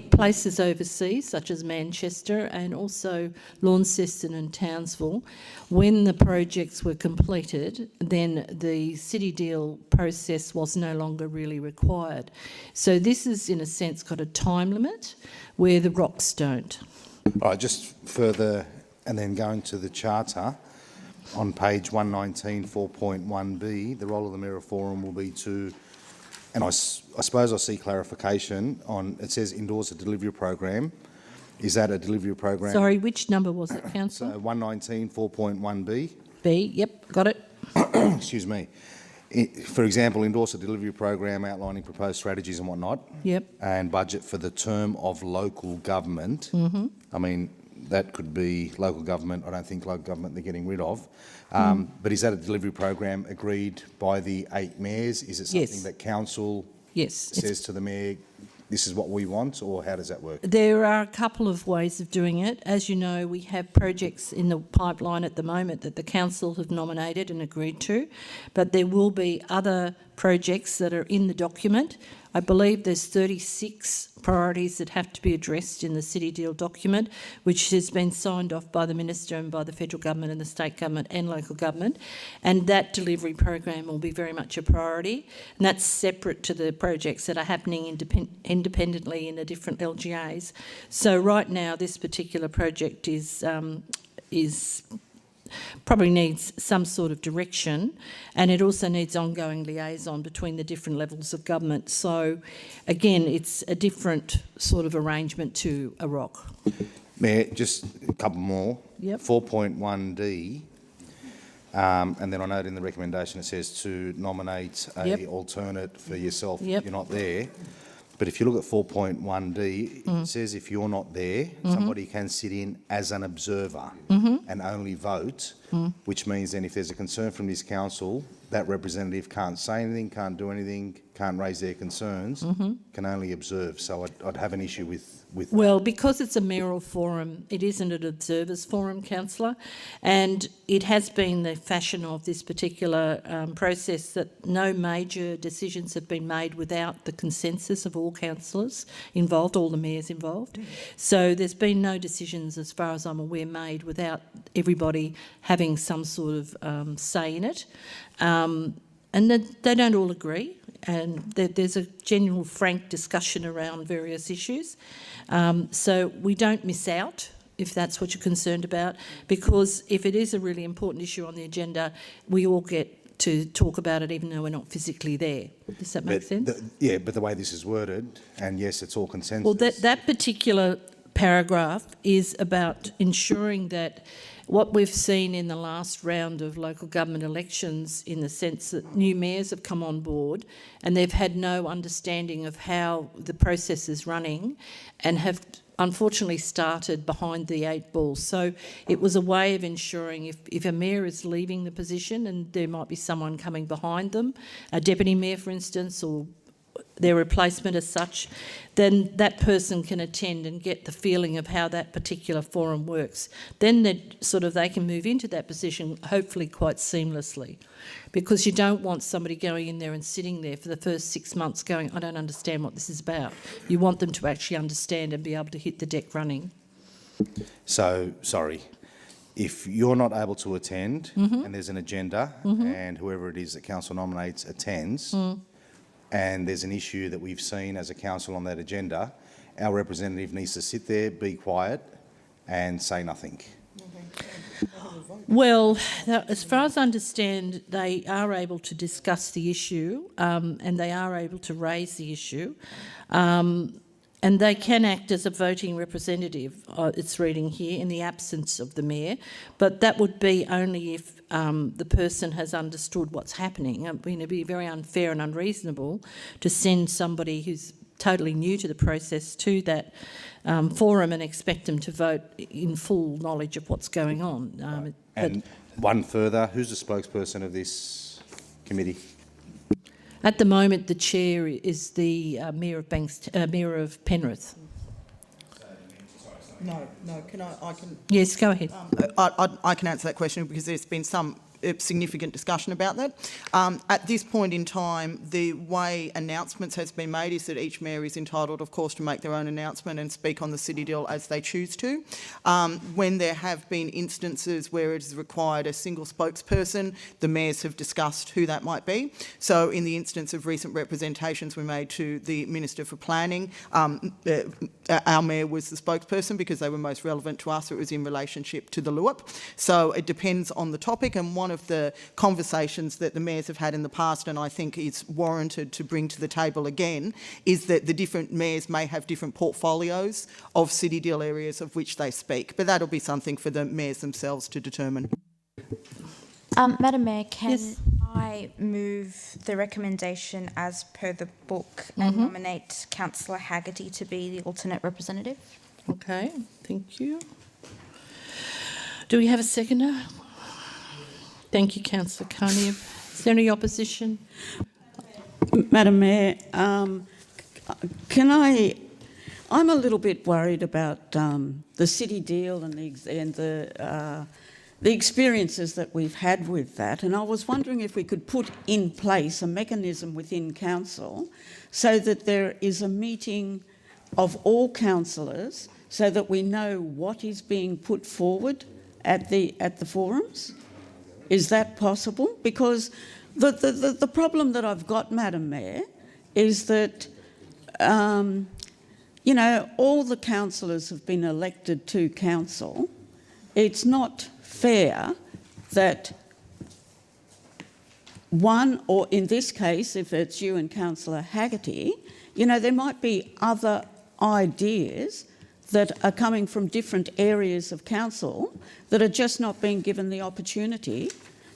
places overseas, such as Manchester and also Launceston and Townsville, when the projects were completed, then the city deal process was no longer really required. So this has, in a sense, got a time limit where the ROCs don't.
All right, just further, and then going to the charter, on page 119, 4.1b, the role of the Mayoral Forum will be to, and I suppose I see clarification on, it says endorse a delivery program. Is that a delivery program?
Sorry, which number was it, Councillor?
So 119, 4.1b.
B, yep, got it.
Excuse me. For example, endorse a delivery program outlining proposed strategies and whatnot.
Yep.
And budget for the term of local government. I mean, that could be local government. I don't think local government they're getting rid of. But is that a delivery program agreed by the 8 mayors? Is it something that council says to the mayor, this is what we want, or how does that work?
There are a couple of ways of doing it. As you know, we have projects in the pipeline at the moment that the council have nominated and agreed to, but there will be other projects that are in the document. I believe there's 36 priorities that have to be addressed in the City Deal document, which has been signed off by the Minister and by the federal government and the state government and local government. And that delivery program will be very much a priority. And that's separate to the projects that are happening independently in the different LGAs. So right now, this particular project is probably needs some sort of direction, and it also needs ongoing liaison between the different levels of government. So again, it's a different sort of arrangement to a ROC.
Mayor, just a couple more.
Yep.
4.1D, and then I note in the recommendation it says to nominate a alternate for yourself.
Yep.
You're not there. But if you look at 4.1D, it says if you're not there, somebody can sit in as an observer and only vote, which means then if there's a concern from this council, that representative can't say anything, can't do anything, can't raise their concerns, can only observe. So I'd have an issue with that.
Well, because it's a mayoral forum, it isn't an observers forum, councillor, and it has been the fashion of this particular process that no major decisions have been made without the consensus of all councillors involved, all the mayors involved. So there's been no decisions, as far as I'm aware, made without everybody having some sort of say in it. And they don't all agree, and there's a general frank discussion around various issues. So we don't miss out, if that's what you're concerned about, because if it is a really important issue on the agenda, we all get to talk about it even though we're not physically there. Does that make sense?
But the way this is worded, and yes, it's all consensus.
Well, that particular paragraph is about ensuring that what we've seen in the last round of local government elections, in the sense that new mayors have come on board and they've had no understanding of how the process is running and have unfortunately started behind the 8 ball. So it was a way of ensuring if a mayor is leaving the position and there might be someone coming behind them, a deputy mayor for instance, or their replacement as such, then that person can attend and get the feeling of how that particular forum works. Then they can move into that position hopefully quite seamlessly, because you don't want somebody going in there and sitting there for the first 6 months going, I don't understand what this is about. You want them to actually understand and be able to hit the deck running.
So, sorry, if you're not able to attend and there's an agenda and whoever it is that council nominates attends, and there's an issue that we've seen as a council on that agenda, our representative needs to sit there, be quiet and say nothing.
Well, as far as I understand, they are able to discuss the issue and they are able to raise the issue, and they can act as a voting representative, it's reading here, in the absence of the mayor, but that would be only if the person has understood what's happening. I mean, it'd be very unfair and unreasonable to send somebody who's totally new to the process to that forum and expect them to vote in full knowledge of what's going on.
And one further, who's the spokesperson of this committee?
At the moment, the chair is the Mayor of Penrith.
No, can I can...
Yes, go ahead.
I can answer that question because there's been some significant discussion about that. At this point in time, the way announcements has been made is that each mayor is entitled, of course, to make their own announcement and speak on the city deal as they choose to. When there have been instances where it has required a single spokesperson, the mayors have discussed who that might be. So in the instance of recent representations we made to the Minister for Planning, our mayor was the spokesperson because they were most relevant to us. It was in relationship to the LUIP. So it depends on the topic, and one of the conversations that the mayors have had in the past, and I think is warranted to bring to the table again, is that the different mayors may have different portfolios of city deal areas of which they speak, but that'll be something for the mayors themselves to determine.
Madam Mayor, can
Yes.
I move the recommendation as per the book and nominate Councillor Haggerty to be the alternate representative?
Okay, thank you. Do we have a seconder? Thank you, Councillor Carney. Is there any opposition?
Madam Mayor, I'm a little bit worried about the city deal and the experiences that we've had with that, and I was wondering if we could put in place a mechanism within council so that there is a meeting of all councillors so that we know what is being put forward at the forums. Is that possible? Because the problem that I've got, Madam Mayor, is that you know, all the councillors have been elected to council. It's not fair that one, or in this case, if it's you and Councillor Haggerty, you know, there might be other ideas that are coming from different areas of council that are just not being given the opportunity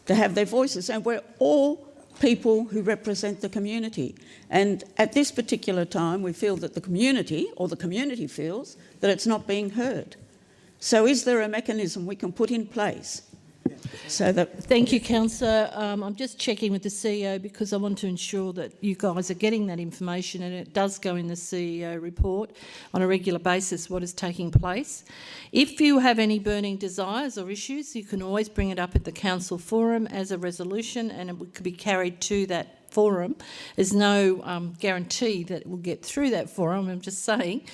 to have their voices. And we're all people who represent the community. And at this particular time, we feel that the community, or the community feels, that it's not being heard. So is there a mechanism we can put in place so that...
Thank you, Councillor. I'm just checking with the CEO because I want to ensure that you guys are getting that information, and it does go in the CEO report on a regular basis what is taking place. If you have any burning desires or issues, you can always bring it up at the council forum as a resolution, and it could be carried to that forum. There's no guarantee that it will get through that forum, I'm just saying,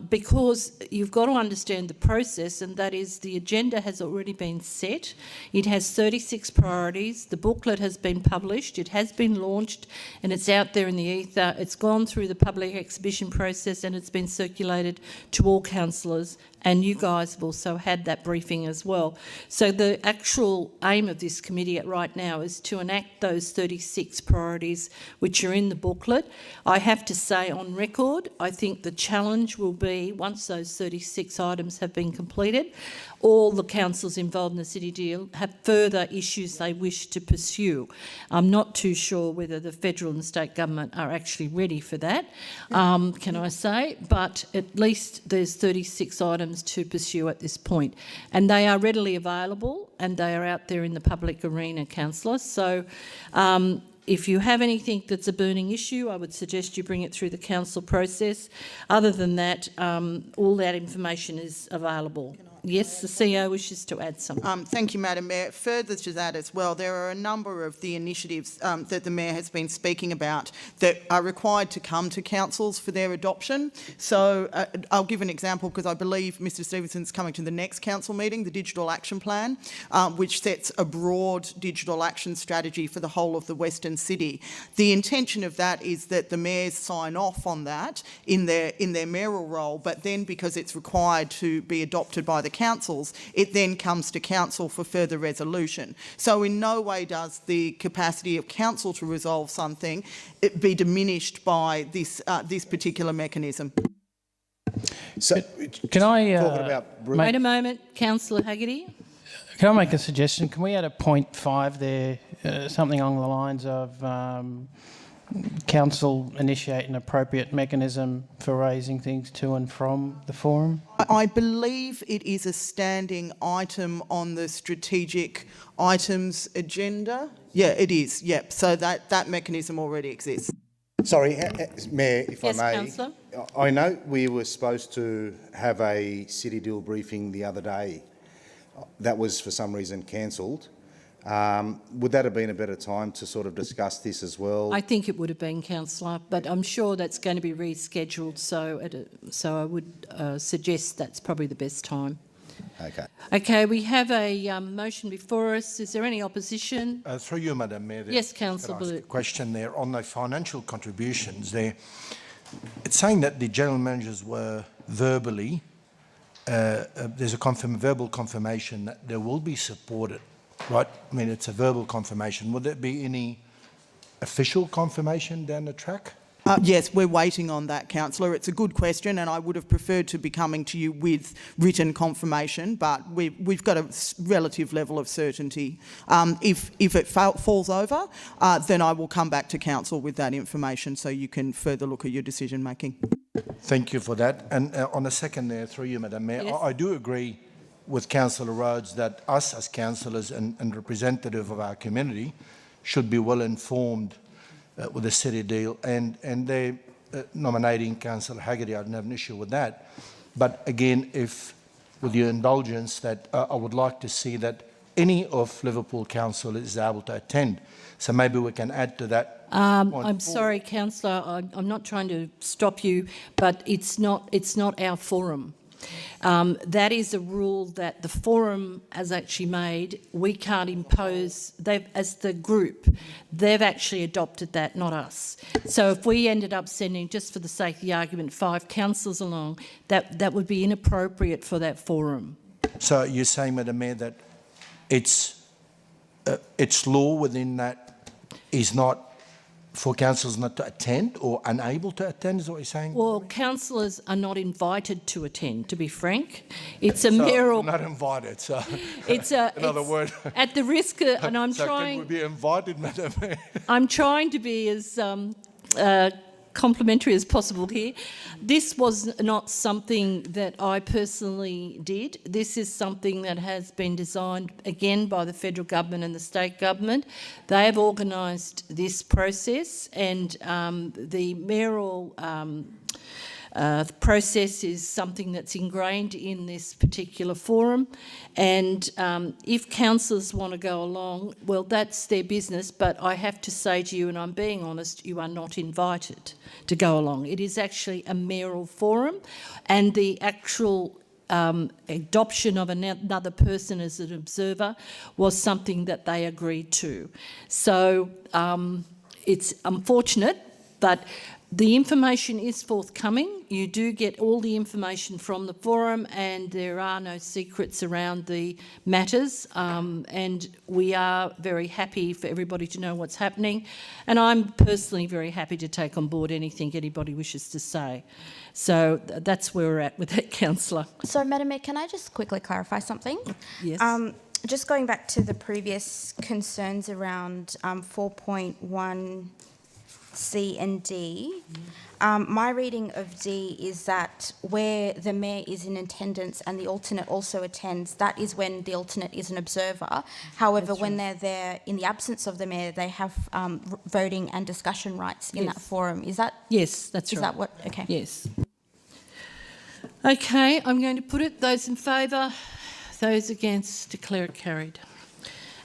because you've got to understand the process, and that is the agenda has already been set. It has 36 priorities. The booklet has been published. It has been launched and it's out there in the ether. It's gone through the public exhibition process and it's been circulated to all councillors, and you guys have also had that briefing as well. So the actual aim of this committee right now is to enact those 36 priorities which are in the booklet. I have to say on record, I think the challenge will be, once those 36 items have been completed, all the councils involved in the city deal have further issues they wish to pursue. I'm not too sure whether the federal and state government are actually ready for that, can I say, but at least there's 36 items to pursue at this point, and they are readily available and they are out there in the public arena, councillor. So if you have anything that's a burning issue, I would suggest you bring it through the council process. Other than that, all that information is available. Yes, the CEO wishes to add something.
Thank you, Madam Mayor. Further to that as well, there are a number of the initiatives that the Mayor has been speaking about that are required to come to councils for their adoption. So I'll give an example because I believe Mr Stevenson's coming to the next council meeting, the Digital Action Plan, which sets a broad digital action strategy for the whole of the Western City. The intention of that is that the mayors sign off on that in their mayoral role, but then because it's required to be adopted by the councils, it then comes to council for further resolution. So in no way does the capacity of council to resolve something be diminished by this particular mechanism.
So,
can I
wait a moment, Councillor Haggerty?
Can I make a suggestion? Can we add a point 5 there, something along the lines of council initiate an appropriate mechanism for raising things to and from the forum?
I believe it is a standing item on the strategic items agenda. Yeah, it is. Yep. So that mechanism already exists.
Sorry, Mayor, if
yes,
I may.
Councillor.
I know we were supposed to have a city deal briefing the other day. That was for some reason cancelled. Would that have been a better time to sort of discuss this as well?
I think it would have been, Councillor, but I'm sure that's going to be rescheduled, so I would suggest that's probably the best time.
Okay.
Okay, we have a motion before us. Is there any opposition?
Through you, Madam Mayor.
Yes, Councillor Blue.
Question there on the financial contributions there. It's saying that the general managers were verbally, there's a verbal confirmation that they will be supported. Right, I mean, it's a verbal confirmation. Would there be any official confirmation down the track?
Yes, we're waiting on that, Councillor. It's a good question, and I would have preferred to be coming to you with written confirmation, but we've got a relative level of certainty. If it falls over, then I will come back to Council with that information so you can further look at your decision making.
Thank you for that. And on the second there, through you, Madam Mayor,
yes.
I do agree with Councillor Rhodes that us as councillors and representative of our community should be well informed with the city deal, and they're nominating Councillor Haggerty. I don't have an issue with that. But again, if with your indulgence, that I would like to see that any of Liverpool Council is able to attend. So maybe we can add to that.
I'm sorry, Councillor, I'm not trying to stop you, but it's not our forum. That is a rule that the forum has actually made. We can't impose, as the group, they've actually adopted that, not us. So if we ended up sending, just for the sake of the argument, 5 councillors along, that would be inappropriate for that forum.
So you're saying, Madam Mayor, that it's law within that is not for councillors not to attend or unable to attend, is what you're saying?
Well, councillors are not invited to attend, to be frank. It's a mayoral...
Not invited, so...
It's a...
Another word.
At the risk of... And I'm
so
trying...
can we be invited, Madam Mayor?
I'm trying to be as complimentary as possible here. This was not something that I personally did. This is something that has been designed, again, by the federal government and the state government. They have organised this process, and the mayoral process is something that's ingrained in this particular forum, and if councillors want to go along, well, that's their business, but I have to say to you, and I'm being honest, you are not invited to go along. It is actually a mayoral forum, and the actual adoption of another person as an observer was something that they agreed to. So it's unfortunate, but the information is forthcoming. You do get all the information from the forum, and there are no secrets around the matters, and we are very happy for everybody to know what's happening, and I'm personally very happy to take on board anything anybody wishes to say. So that's where we're at with that, Councillor.
So, Madam Mayor, can I just quickly clarify something?
Yes.
Just going back to the previous concerns around 4.1 C and D, my reading of D is that where the mayor is in attendance and the alternate also attends, that is when the alternate is an observer. However, when they're there in the absence of the mayor, they have voting and discussion rights in that forum. Is that?
Yes, that's right.
Is that what? Okay.
Yes. Okay, I'm going to put it. Those in favour, those against, declare it carried.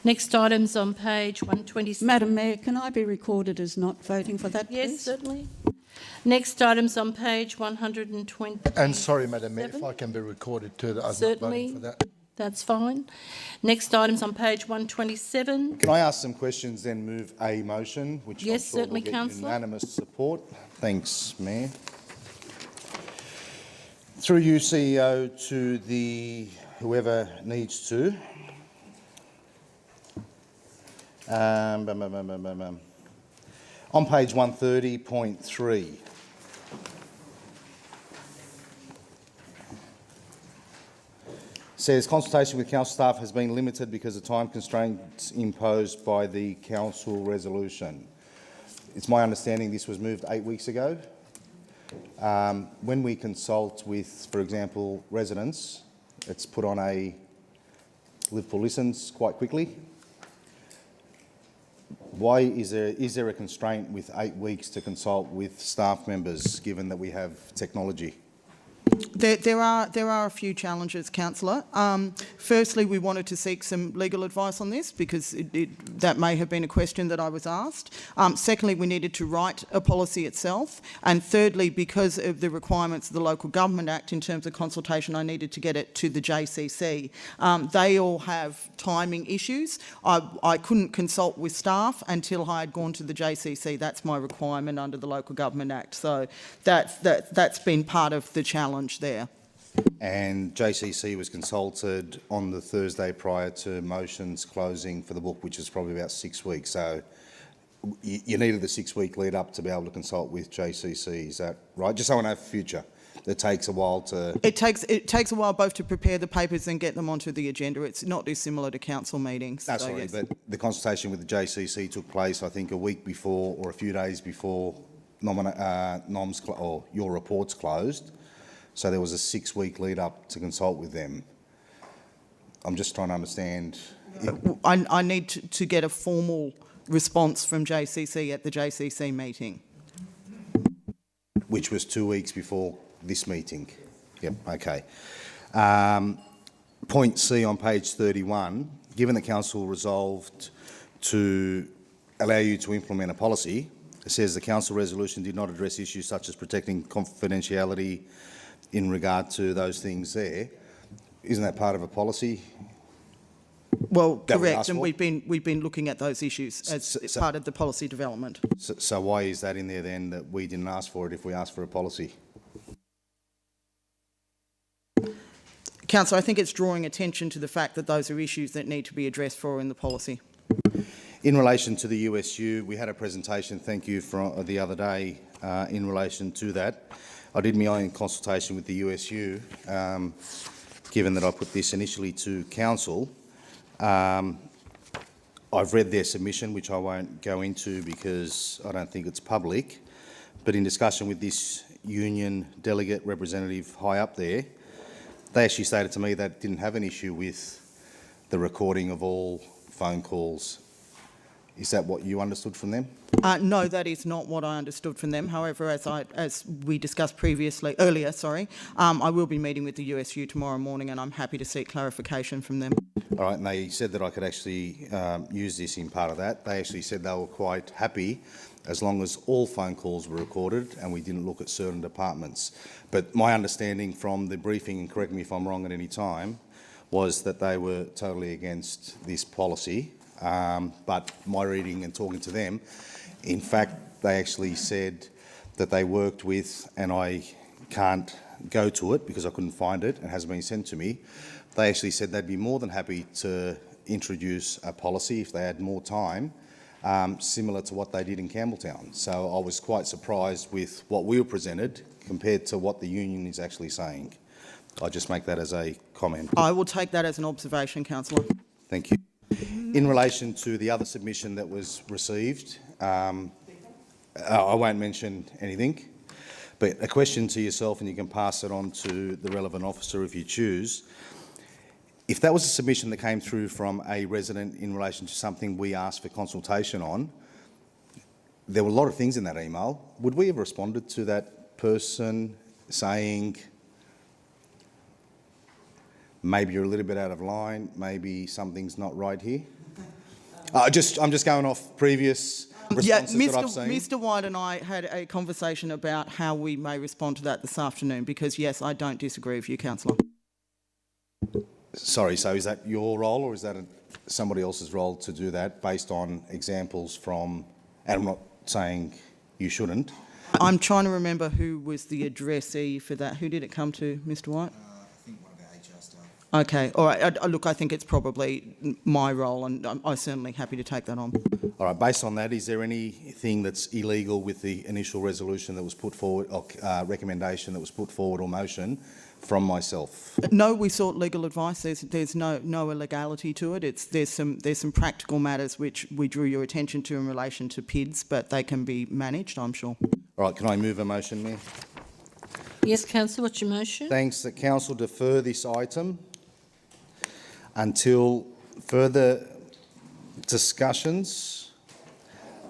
Next item's on page 126.
Madam Mayor, can I be recorded as not voting for that,
Yes,
please?
certainly. Next item's on page 120.
And sorry, Madam Mayor, if I can be recorded too, that I was not voting for that.
That's fine. Next item's on page 127.
Can I ask some questions, then move a motion, which
Yes,
I'm sure
certainly,
will get
Councillor.
unanimous support? Thanks, Mayor. Through you, CEO, to the whoever needs to. On page 130.3. Says consultation with council staff has been limited because of time constraints imposed by the council resolution. It's my understanding this was moved 8 weeks ago. When we consult with, for example, residents, it's put on a Liverpool Listens quite quickly. Why is there a constraint with 8 weeks to consult with staff members, given that we have technology?
There are a few challenges, Councillor. Firstly, we wanted to seek some legal advice on this because that may have been a question that I was asked. Secondly, we needed to write a policy itself. And thirdly, because of the requirements of the Local Government Act in terms of consultation, I needed to get it to the JCC. They all have timing issues. I couldn't consult with staff until I had gone to the JCC. That's my requirement under the Local Government Act. So that's been part of the challenge there.
And JCC was consulted on the Thursday prior to motions closing for the book, which is probably about 6 weeks. So you needed the 6-week lead up to be able to consult with JCC. Is that right? Just so I know for future. It takes a while to...
It takes a while both to prepare the papers and get them onto the agenda. It's not dissimilar to council meetings.
No, sorry,
yes.
but the consultation with the JCC took place, I think, a week before or a few days before NOM's or your reports closed. So there was a 6-week lead up to consult with them. I'm just trying to understand.
I need to get a formal response from JCC at the JCC meeting.
Which was 2 weeks before this meeting. Yep, okay. Point C on page 31, given the council resolved to allow you to implement a policy, it says the council resolution did not address issues such as protecting confidentiality in regard to those things there. Isn't that part of a policy?
Well,
That we
correct,
asked
and
for?
we've been looking at those issues as part of the policy development.
So why is that in there then, that we didn't ask for it if we asked for a policy?
Councillor, I think it's drawing attention to the fact that those are issues that need to be addressed for in the policy.
In relation to the USU, we had a presentation, thank you, for the other day in relation to that. I did my own consultation with the USU, given that I put this initially to council. I've read their submission, which I won't go into because I don't think it's public, but in discussion with this union delegate representative high up there, they actually stated to me that didn't have an issue with the recording of all phone calls. Is that what you understood from them?
No, that is not what I understood from them. However, as we discussed earlier, I will be meeting with the USU tomorrow morning, and I'm happy to seek clarification from them.
All right, and they said that I could actually use this in part of that. They actually said they were quite happy as long as all phone calls were recorded and we didn't look at certain departments. But my understanding from the briefing, and correct me if I'm wrong at any time, was that they were totally against this policy. But my reading and talking to them, in fact, they actually said that they worked with, and I can't go to it because I couldn't find it, it hasn't been sent to me. They actually said they'd be more than happy to introduce a policy if they had more time, similar to what they did in Campbelltown. So I was quite surprised with what we were presented compared to what the union is actually saying. I'll just make that as a comment.
I will take that as an observation, councillor.
Thank you. In relation to the other submission that was received, I won't mention anything, but a question to yourself, and you can pass it on to the relevant officer if you choose. If that was a submission that came through from a resident in relation to something we asked for consultation on, there were a lot of things in that email. Would we have responded to that person saying, maybe you're a little bit out of line, maybe something's not right here? I'm just going off previous responses that I've seen.
Mr. White and I had a conversation about how we may respond to that this afternoon, because yes, I don't disagree with you, councillor.
Sorry, so is that your role or is that somebody else's role to do that based on examples from, and I'm not saying you shouldn't.
I'm trying to remember who was the addressee for that. Who did it come to, Mr. White?
I think one of our HR staff.
Okay, all right. Look, I think it's probably my role, and I'm certainly happy to take that on.
All right, based on that, is there anything that's illegal with the initial resolution that was put forward, or recommendation that was put forward, or motion from myself?
No, we sought legal advice. There's no illegality to it. There's some practical matters which we drew your attention to in relation to PIDs, but they can be managed, I'm sure.
All right, can I move a motion, Mayor?
Yes, councillor, what's your motion?
Thanks. That council defer this item until further discussions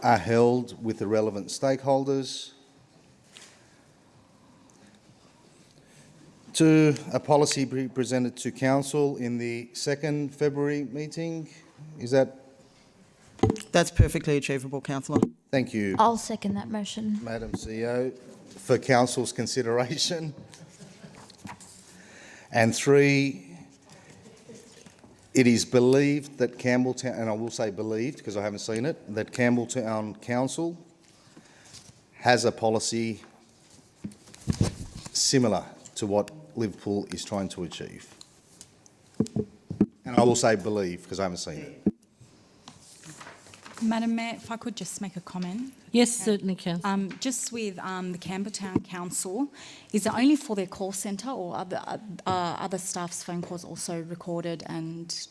are held with the relevant stakeholders to a policy be presented to council in the 2nd February meeting. Is that?
That's perfectly achievable, councillor.
Thank you.
I'll second that motion.
Madam CEO, for council's consideration. And 3, it is believed that Campbelltown, and I will say believed because I haven't seen it, that Campbelltown Council has a policy similar to what Liverpool is trying to achieve. And I will say believe because I haven't seen it.
Madam Mayor, if I could just make a comment.
Yes, certainly, councillor.
Just with the Campbelltown Council, is it only for their call centre, or are other staff's phone calls also recorded and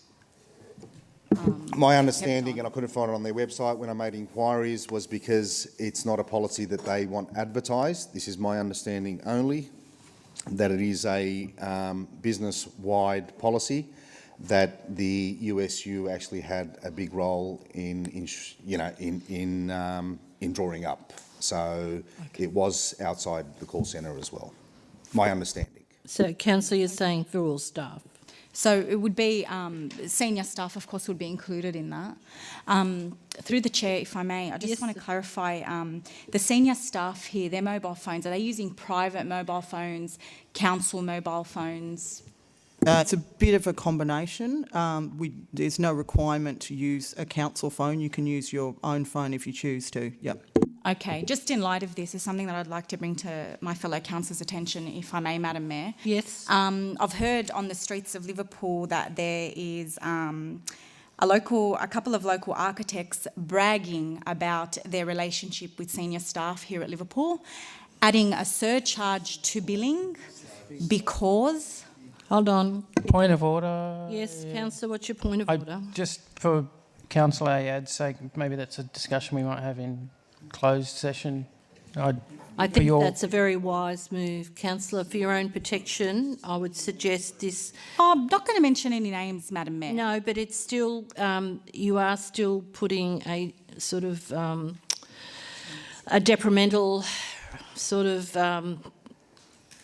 my understanding, and I couldn't find it on their website when I made inquiries, was because it's not a policy that they want advertised. This is my understanding only, that it is a business-wide policy that the USU actually had a big role in drawing up. So it was outside the call centre as well. My understanding.
So, Councillor, you're saying for all staff?
So it would be senior staff, of course, would be included in that. Through the chair, if I may, I just want to clarify, the senior staff here, their mobile phones, are they using private mobile phones, council mobile phones?
It's a bit of a combination. There's no requirement to use a council phone. You can use your own phone if you choose to. Yep.
Okay, just in light of this, is something that I'd like to bring to my fellow councillors' attention, if I may, Madam Mayor.
Yes.
I've heard on the streets of Liverpool that there is a couple of local architects bragging about their relationship with senior staff here at Liverpool, adding a surcharge to billing because...
Hold on.
Point of order.
Yes, Councillor, what's your point of order?
Just for Councillor Ayad's sake, maybe that's a discussion we might have in closed session.
I think that's a very wise move. Councillor, for your own protection, I would suggest this...
Oh, I'm not going to mention any names, Madam Mayor.
No, but it's still, you are still putting a sort of a detrimental sort of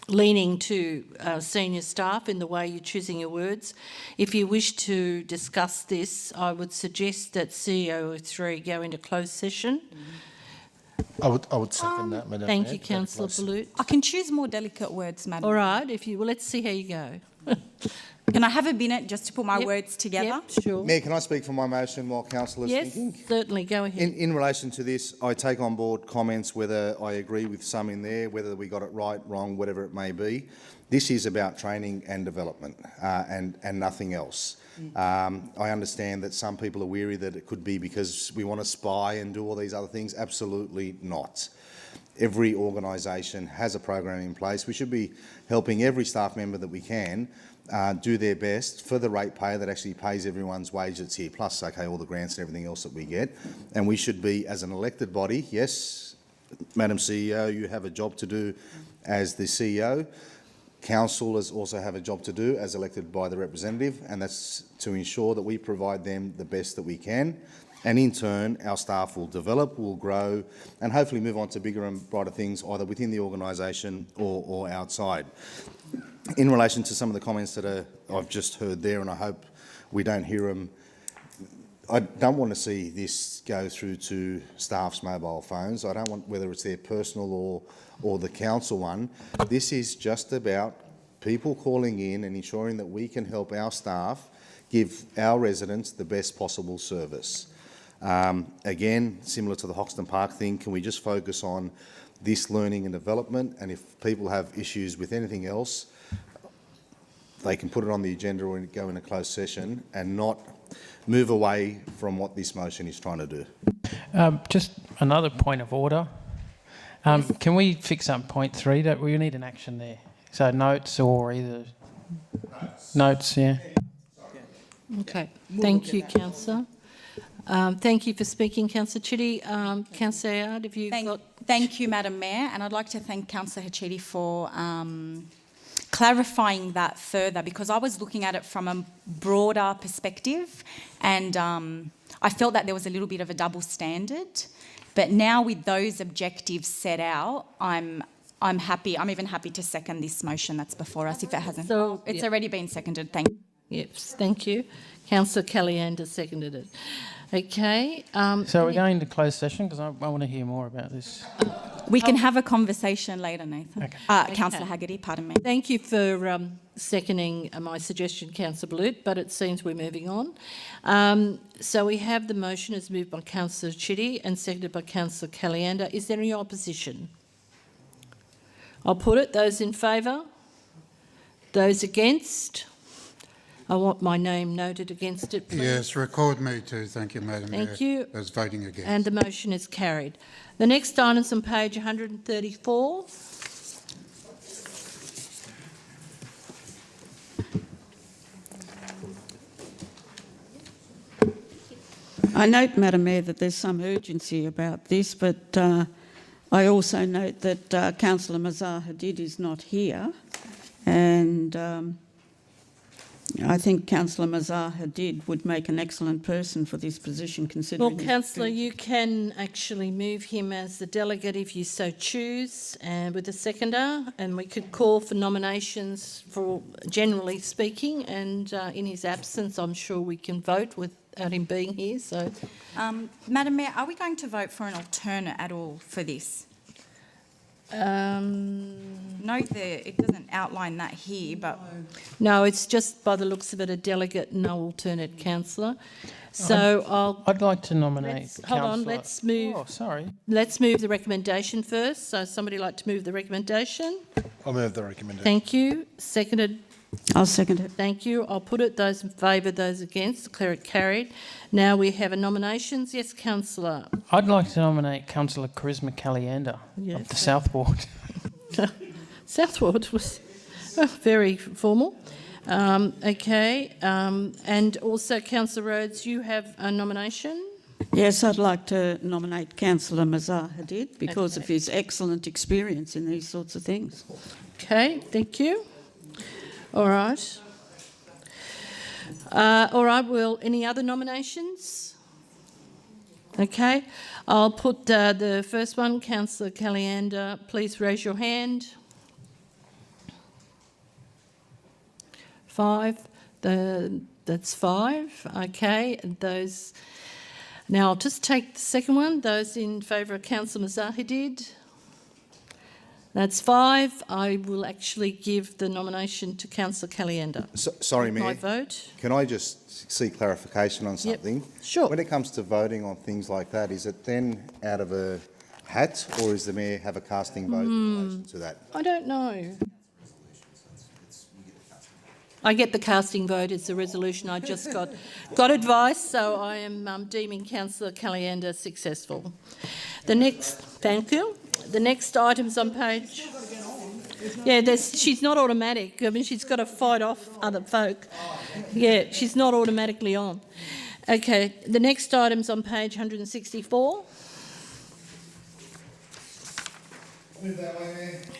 leaning to senior staff in the way you're choosing your words. If you wish to discuss this, I would suggest that CEO3 go into closed session.
I would second that, Madam
Thank
Mayor.
you, Councillor Balut.
I can choose more delicate words, Madam.
All right, well, let's see how you go.
Can I have a minute just to put my words together?
Yep, sure.
Mayor, can I speak for my motion while councillors thinking?
Yes, certainly, go ahead.
In relation to this, I take on board comments, whether I agree with some in there, whether we got it right, wrong, whatever it may be. This is about training and development and nothing else. I understand that some people are weary that it could be because we want to spy and do all these other things. Absolutely not. Every organisation has a program in place. We should be helping every staff member that we can do their best for the ratepayer that actually pays everyone's wage that's here, plus, okay, all the grants and everything else that we get. And we should be, as an elected body, yes, Madam CEO, you have a job to do as the CEO. Councillors also have a job to do as elected by the representative, and that's to ensure that we provide them the best that we can. And in turn, our staff will develop, will grow, and hopefully move on to bigger and brighter things, either within the organisation or outside. In relation to some of the comments that I've just heard there, and I hope we don't hear them, I don't want to see this go through to staff's mobile phones. I don't want, whether it's their personal or the council one. This is just about people calling in and ensuring that we can help our staff give our residents the best possible service. Again, similar to the Hoxton Park thing, can we just focus on this learning and development? And if people have issues with anything else, they can put it on the agenda or go in a closed session and not move away from what this motion is trying to do.
Just another point of order. Can we fix up point 3? That we need an action there. So notes or either notes, yeah.
Okay, thank you, Councillor. Thank you for speaking, Councillor Chitty. Councillor Ayad, have you got...
Thank you, Madam Mayor, and I'd like to thank Councillor Hachidi for clarifying that further, because I was looking at it from a broader perspective, and I felt that there was a little bit of a double standard. But now with those objectives set out, I'm happy. I'm even happy to second this motion that's before us if it hasn't.
So,
it's already been seconded. Thank you.
Yes, thank you. Councillor Caliander seconded it. Okay.
So we're going to closed session because I want to hear more about this.
We can have a conversation later, Nathan.
Okay.
Councillor Haggerty, pardon me.
Thank you for seconding my suggestion, Councillor Balut, but it seems we're moving on. So we have the motion as moved by Councillor Chitty and seconded by Councillor Caliander. Is there any opposition? I'll put it. Those in favour? Those against? I want my name noted against it, please.
Yes, record me too. Thank you, Madam Mayor.
Thank you.
As voting against.
And the motion is carried. The next item's on page 134.
I note, Madam Mayor, that there's some urgency about this, but I also note that Councillor Mazar Hadid is not here, and I think Councillor Mazar Hadid would make an excellent person for this position, considering.
Well,
his
Councillor,
experience.
you can actually move him as the delegate if you so choose, and with a seconder, and we could call for nominations for, generally speaking, and in his absence, I'm sure we can vote without him being here. So,
Madam Mayor, are we going to vote for an alternate at all for this? No, it doesn't outline that here, but
no, it's just by the looks of it a delegate, no alternate councillor. So
I'd like to nominate.
let's, hold on,
Councillor-
let's move.
Oh, sorry.
Let's move the recommendation first. So somebody like to move the recommendation?
I'll move the recommendation.
Thank you. Seconded.
I'll second it.
Thank you. I'll put it. Those in favour, those against. Declare it carried. Now we have a nominations. Yes, councillor.
I'd like to nominate Councillor Charisma Calianda
Yes.
of the South Ward.
Southward was very formal. Okay. And also, Councillor Rhodes, you have a nomination.
Yes, I'd like to nominate Councillor Mazar Hadid because of his excellent experience in these sorts of things.
Okay. Thank you. All right. All right. Well, any other nominations? Okay. I'll put the first one, Councillor Calianda. Please raise your hand. 5. That's 5. Okay. And those. Now I'll just take the second one. Those in favour of Councillor Mazahidid. That's 5. I will actually give the nomination to Councillor Calianda.
Sorry, Mayor.
My vote.
Can I just seek clarification on something?
Sure.
When it comes to voting on things like that, is it then out of a hat, or does the Mayor have a casting vote in relation to that?
I don't know. I get the casting vote. It's a resolution. I just got advice, so I am deeming Councillor Calianda successful. Thank you. The next item's on page. Yeah, she's not automatic. I mean, she's got to fight off other folk. Yeah, she's not automatically on. Okay, the next item's on page 164.
I'll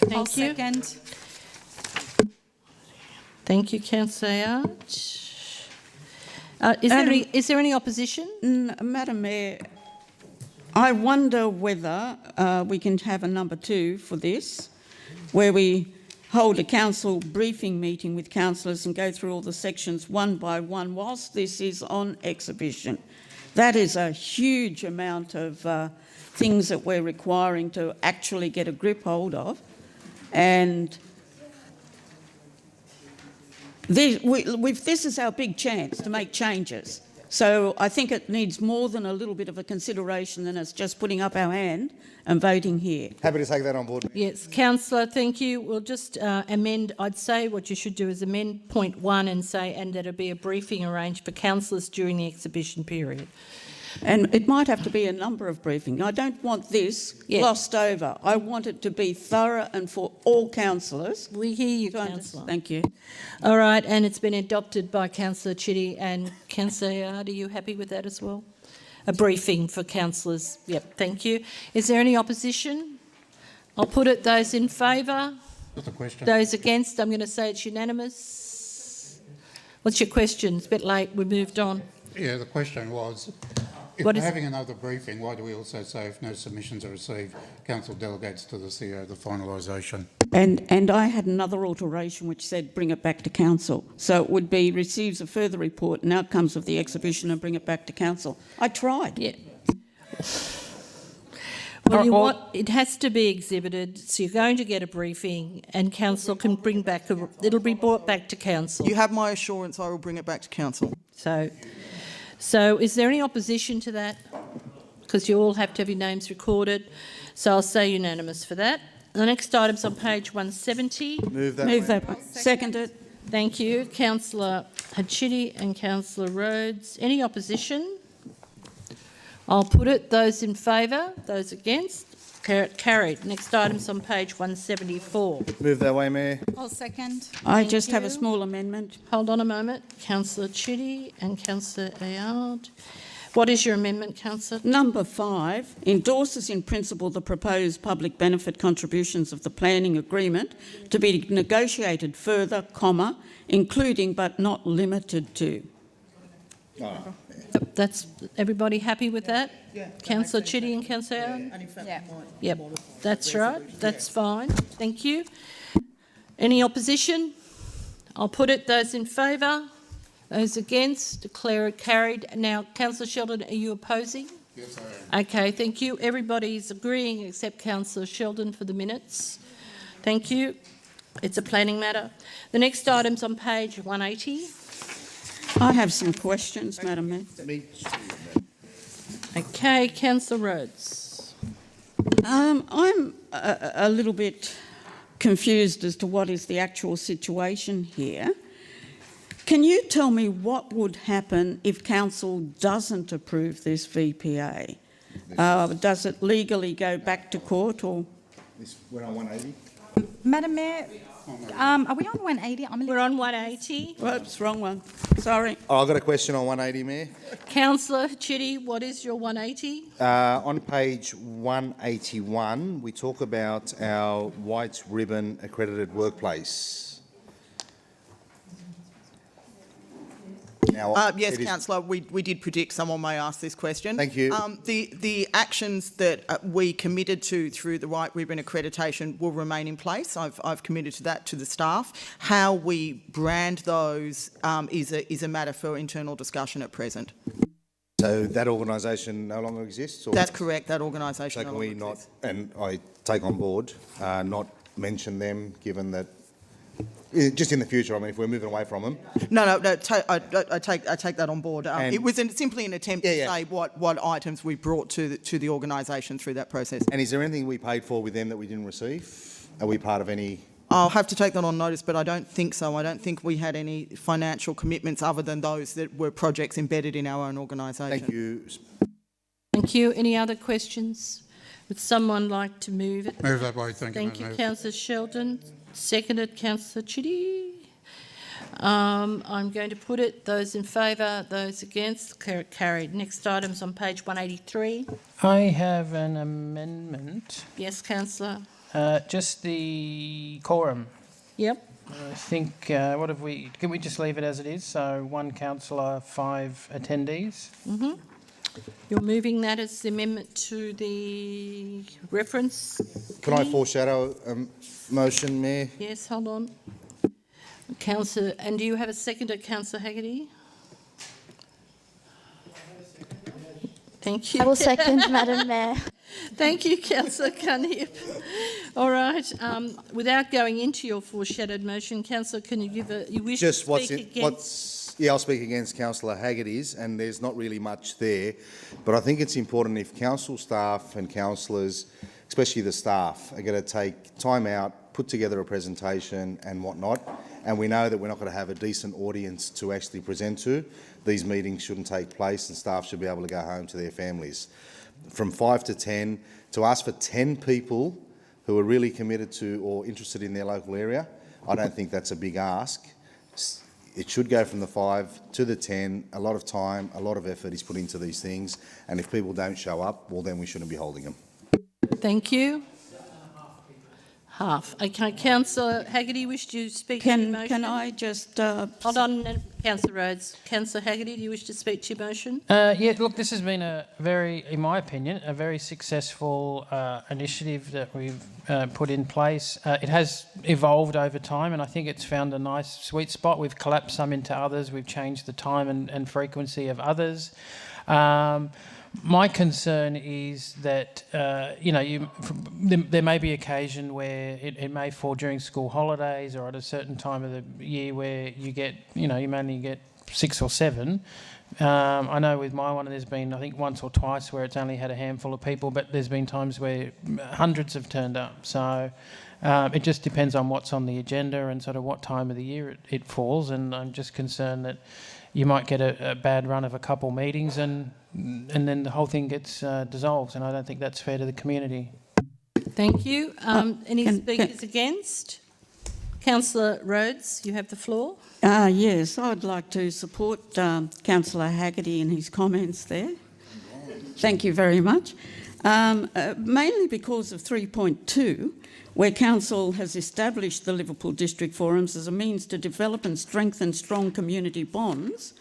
Thank you.
second.
Thank you, Councillor Ayard. Is there any opposition?
Madam Mayor, I wonder whether we can have a number 2 for this, where we hold a council briefing meeting with councillors and go through all the sections one by one whilst this is on exhibition. That is a huge amount of things that we're requiring to actually get a grip hold of. And this is our big chance to make changes. So I think it needs more than a little bit of a consideration than us just putting up our hand and voting here.
Happy to take that on board.
Yes, Councillor, thank you. We'll just amend, I'd say what you should do is amend point 1 and say, and that it'll be a briefing arranged for councillors during the exhibition period.
And it might have to be a number of briefings. I don't want this glossed over. I want it to be thorough and for all councillors.
We hear you, Councillor.
Thank you.
All right, and it's been adopted by Councillor Chitty and Councillor Ayard. Are you happy with that as well? A briefing for councillors. Yep, thank you. Is there any opposition? I'll put it. Those in favour?
Just a question.
Those against? I'm going to say it's unanimous. What's your question? It's a bit late. We moved on.
Yeah, the question was, if
What
we're
is-
having another briefing, why do we also say if no submissions are received, council delegates to the CEO the finalisation?
And I had another alteration which said bring it back to council. So it would be receives a further report and outcomes of the exhibition and bring it back to council. I tried.
Yeah. Well, it has to be exhibited, so you're going to get a briefing and council can bring back, it'll be brought back to council.
You have my assurance I will bring it back to council.
So is there any opposition to that? Because you all have to have your names recorded. So I'll say unanimous for that. The next item's on page 170.
Move that.
Move that. Second it.
Thank you. Councillor Hachidi and Councillor Rhodes. Any opposition? I'll put it. Those in favour? Those against? Carried. Next item's on page 174.
Move that way, Mayor.
I'll second.
I just have a small amendment.
Hold on a moment. Councillor Chitty and Councillor Ayard. What is your amendment, Councillor?
Number 5 endorses in principle the proposed public benefit contributions of the planning agreement to be negotiated further, comma, including but not limited to.
That's everybody happy with that?
Yeah.
Councillor Chitty and Councillor Allen?
And in fact,
Yeah.
Yep, that's right. That's fine. Thank you. Any opposition? I'll put it. Those in favour? Those against? Declare it carried. Now, Councillor Sheldon, are you opposing?
Yes, I am.
Okay, thank you. Everybody's agreeing except Councillor Sheldon for the minutes. Thank you. It's a planning matter. The next item's on page 180.
I have some questions, Madam Mayor.
Okay, Councillor Rhodes.
I'm a little bit confused as to what is the actual situation here. Can you tell me what would happen if council doesn't approve this VPA? Does it legally go back to court or?
We're on 180.
Madam Mayor, are we on 180?
We're on 180.
Whoops, wrong one. Sorry.
Oh, I've got a question on 180, Mayor.
Councillor Chitty, what is your 180?
On page 181, we talk about our white ribbon accredited workplace. Now,
Yes, Councillor, we did predict someone may ask this question.
Thank you.
The actions that we committed to through the White Ribbon accreditation will remain in place. I've committed to that to the staff. How we brand those is a matter for internal discussion at present.
So that organisation no longer exists? Or
That's correct, that organisation
so
no
can we
longer
not,
exists.
and I take on board, not mention them, given that, just in the future, I mean, if we're moving away from them.
No, I take that on board. It was simply an attempt to say what items we brought to the organisation through that process.
And is there anything we paid for with them that we didn't receive? Are we part of any?
I'll have to take that on notice, but I don't think so. I don't think we had any financial commitments other than those that were projects embedded in our own organisation.
Thank you.
Thank you. Any other questions? Would someone like to move it?
Move that way, thank you.
Thank you,
Madam
Councillor Sheldon. Seconded, Councillor Chitty. I'm going to put it. Those in favour, those against, carried. Next item's on page 183.
I have an amendment.
Yes, Councillor.
Just the quorum.
Yep.
I think, what have we, can we just leave it as it is? So 1 councillor, 5 attendees.
Mm-hmm. You're moving that as the amendment to the reference?
Can I foreshadow a motion, Mayor?
Yes, hold on. Councillor, and do you have a seconder, Councillor Haggerty? Thank you.
I will second, Madam Mayor.
Thank you, Councillor Cunningham. All right. Without going into your foreshadowed motion, Councillor, can you give a... You wish
Just
to speak against...
Yeah, I'll speak against Councillor Haggerty's, and there's not really much there. But I think it's important if council staff and councillors, especially the staff, are going to take time out, put together a presentation and whatnot, and we know that we're not going to have a decent audience to actually present to, these meetings shouldn't take place and staff should be able to go home to their families. From 5 to 10, to ask for 10 people who are really committed to or interested in their local area, I don't think that's a big ask. It should go from the 5 to the 10. A lot of time, a lot of effort is put into these things, and if people don't show up, well, then we shouldn't be holding them.
Thank you. Half. Okay, Councillor Haggerty, wish to speak to your motion?
Can I just...
Hold on, Councillor Rhodes. Councillor Haggerty, do you wish to speak to your motion?
Yeah, look, this has been a very, in my opinion, a very successful initiative that we've put in place. It has evolved over time, and I think it's found a nice sweet spot. We've collapsed some into others. We've changed the time and frequency of others. My concern is that, there may be occasion where it may fall during school holidays or at a certain time of the year where you get, you mainly get 6 or 7. I know with my one there's been, I think, once or twice where it's only had a handful of people, but there's been times where hundreds have turned up. So it just depends on what's on the agenda and sort of what time of the year it falls, and I'm just concerned that you might get a bad run of a couple meetings and then the whole thing gets dissolved, and I don't think that's fair to the community.
Thank you. Any speakers against? Councillor Rhodes, you have the floor.
Yes, I'd like to support Councillor Haggerty in his comments there. Thank you very much. Mainly because of 3.2, where Council has established the Liverpool District Forums as a means to develop and strengthen strong community bonds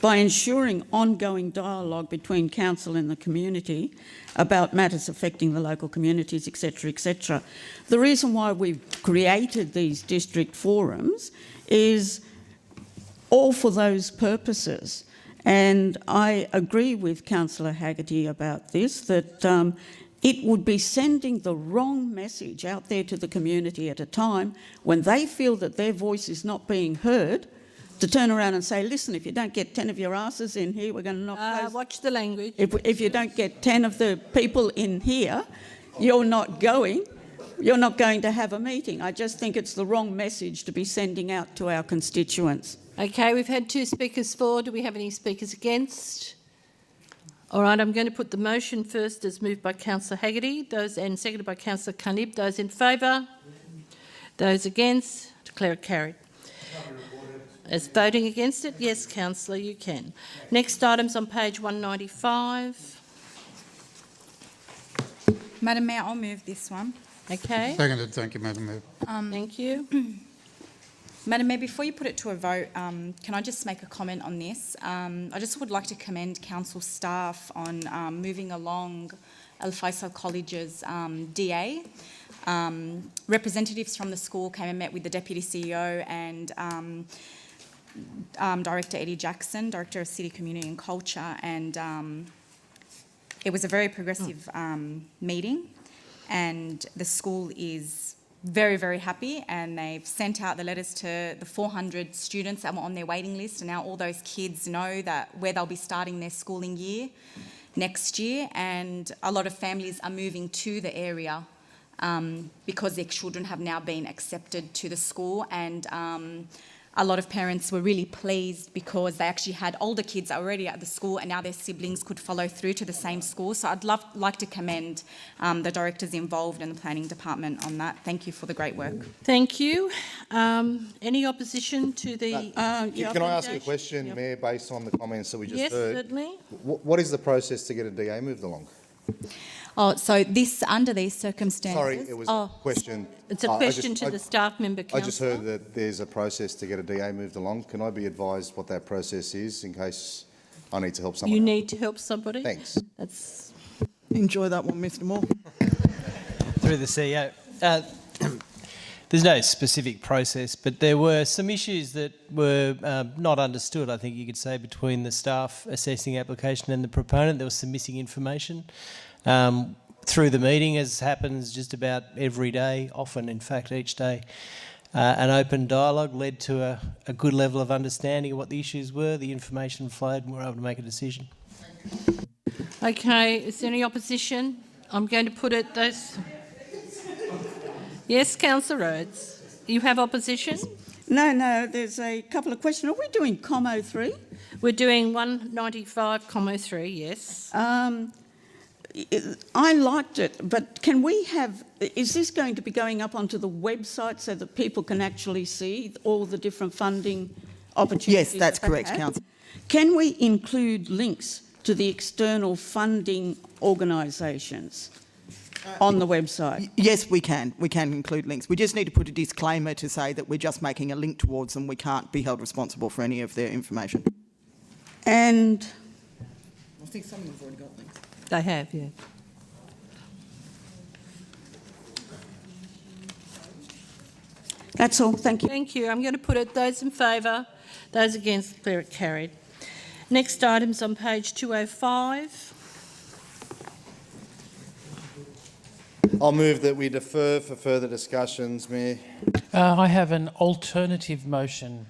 by ensuring ongoing dialogue between Council and the community about matters affecting the local communities, etc., etc. The reason why we've created these district forums is all for those purposes. And I agree with Councillor Haggerty about this, that it would be sending the wrong message out there to the community at a time when they feel that their voice is not being heard, to turn around and say, listen, if you don't get 10 of your asses in here, we're going to knock those...
Watch the language.
If you don't get 10 of the people in here, you're not going to have a meeting. I just think it's the wrong message to be sending out to our constituents.
Okay, we've had 2 speakers for. Do we have any speakers against? All right, I'm going to put the motion first as moved by Councillor Haggerty, and seconded by Councillor Cunib. Those in favour? Those against? Declare it carried. As voting against it? Yes, Councillor, you can. Next item's on page 195.
Madam Mayor, I'll move this one.
Okay.
Seconded. Thank you, Madam Mayor.
Thank you.
Madam Mayor, before you put it to a vote, can I just make a comment on this? I just would like to commend council staff on moving along Al Faisal College's DA. Representatives from the school came and met with the Deputy CEO and Director Eddie Jackson, Director of City Community and Culture, and it was a very progressive meeting, and the school is very, very happy, and they've sent out the letters to the 400 students that were on their waiting list, and now all those kids know that where they'll be starting their schooling year next year, and a lot of families are moving to the area because their children have now been accepted to the school, and a lot of parents were really pleased because they actually had older kids already at the school, and now their siblings could follow through to the same school. So I'd like to commend the directors involved in the planning department on that. Thank you for the great work.
Thank you. Any opposition to the...
Can I ask a question, Mayor, based on the comments that we just heard?
Yes, certainly.
What is the process to get a DA moved along?
Oh, so this, under these circumstances...
Sorry, it was a question.
It's a question to the staff member, Councillor.
I just heard that there's a process to get a DA moved along. Can I be advised what that process is in case I need to help someone?
You need to help somebody?
Thanks.
That's...
Enjoy that one, Mr Moore.
Through the CEO. There's no specific process, but there were some issues that were not understood, I think you could say, between the staff assessing application and the proponent. There was some missing information. Through the meeting, as happens just about every day, often in fact each day, an open dialogue led to a good level of understanding of what the issues were, the information flowed, and we were able to make a decision.
Okay, is there any opposition? I'm going to put it those... Yes, Councillor Rhodes. You have opposition?
No, there's a couple of questions. Are we doing Commo 3?
We're doing 195, Commo 3, yes.
I liked it, but can we have... Is this going to be going up onto the website so that people can actually see all the different funding opportunities?
Yes, that's correct, Councillor.
Can we include links to the external funding organisations on the website?
Yes, we can. We can include links. We just need to put a disclaimer to say that we're just making a link towards them. We can't be held responsible for any of their information.
And...
I think some of them have already got links.
They have, yeah.
That's all. Thank you.
Thank you. I'm going to put it those in favour, those against, declare it carried. Next item's on page 205.
I'll move that we defer for further discussions, Mayor.
I have an alternative motion.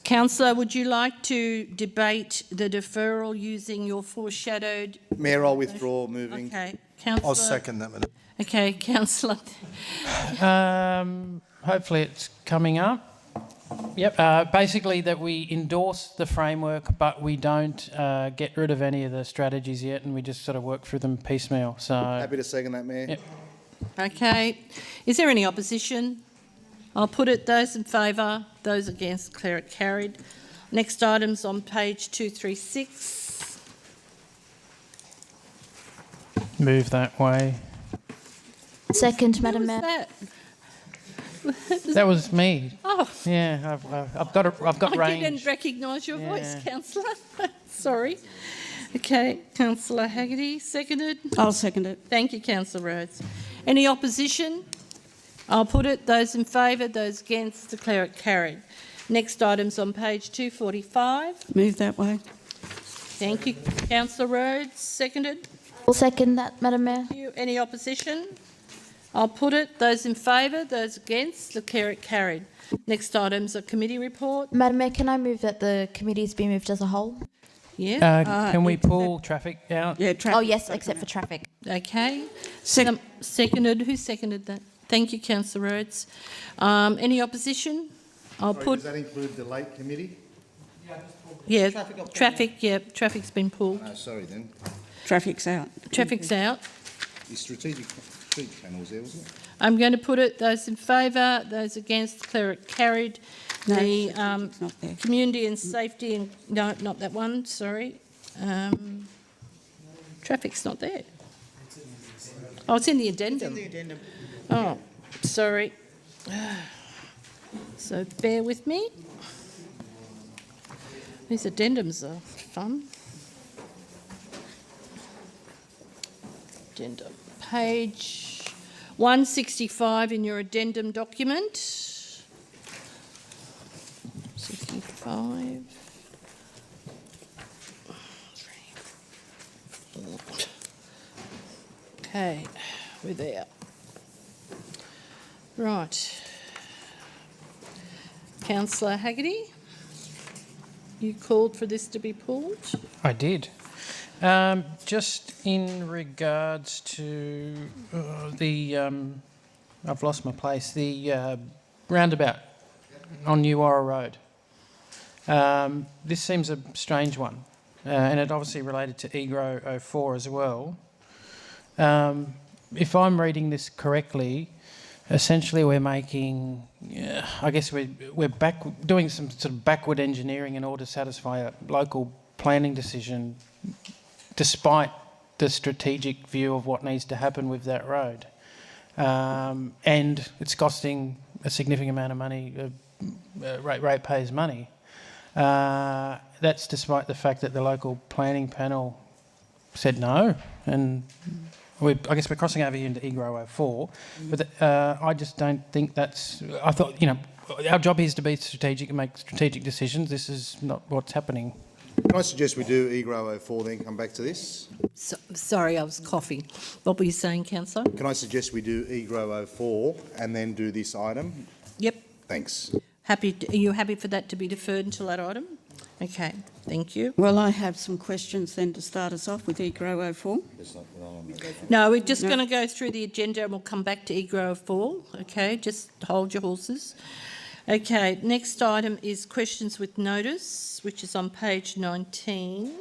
Councillor, would you like to debate the deferral using your foreshadowed...
Mayor, I'll withdraw moving.
Okay. Councillor...
I'll second that, Madam.
Okay, Councillor.
Hopefully it's coming up. Yep, basically that we endorse the framework, but we don't get rid of any of the strategies yet, and we just sort of work through them piecemeal. So
happy to second that, Mayor.
Yep.
Okay. Is there any opposition? I'll put it those in favour, those against, declare it carried. Next item's on page 236.
Move that way.
Second, Madam Mayor.
That?
That was me.
Oh.
Yeah, I've got
I
range.
didn't recognise your voice,
Yeah.
Councillor. Sorry. Okay, Councillor Haggerty, seconded.
I'll second it.
Thank you, Councillor Rhodes. Any opposition? I'll put it. Those in favour, those against, declare it carried. Next item's on page 245.
Move that way.
Thank you, Councillor Rhodes, seconded.
I'll second that, Madam Mayor.
Thank you. Any opposition? I'll put it. Those in favour, those against, declare it carried. Next item's a committee report.
Madam Mayor, can I move that the committees be moved as a whole?
Yeah.
Can we pull traffic out?
Yeah, traffic.
Oh, yes, except for traffic.
Okay. Seconded. Who seconded that? Thank you, Councillor Rhodes. Any opposition? I'll
Sorry,
put.
does that include the late committee?
Yeah, traffic. Yeah, traffic's been pulled.
Sorry then.
Traffic's out.
Traffic's out.
The strategic panels there, wasn't it?
I'm going to put it. Those in favour, those against, declare it carried.
No,
The
it's not there.
community and safety and no, not that one. Sorry. Traffic's not there. Oh, it's in the addendum. Oh, sorry. So bear with me. These addendums are fun. Addendum. Page 165 in your addendum document. 65. Okay, we're there. Right. Councillor Haggerty, you called for this to be pulled?
I did. Just in regards to I've lost my place, the roundabout on New Warra Road. This seems a strange one, and it obviously related to EGRO 04 as well. If I'm reading this correctly, essentially we're making, I guess we're doing some sort of backward engineering in order to satisfy a local planning decision, despite the strategic view of what needs to happen with that road. And it's costing a significant amount of money, ratepayers' money. That's despite the fact that the local planning panel said no, and I guess we're crossing over here into EGRO 04, but I just don't think that's... I thought, our job is to be strategic and make strategic decisions. This is not what's happening.
Can I suggest we do EGRO 04 then come back to this?
Sorry, I was coughing. What were you saying, Councillor?
Can I suggest we do EGRO 04 and then do this item?
Yep.
Thanks.
Are you happy for that to be deferred until that item? Okay, thank you.
Well, I have some questions then to start us off with EGRO 04.
No, we're just going to go through the agenda and we'll come back to EGRO 04. Okay, just hold your horses. Okay, next item is questions with notice, which is on page 19.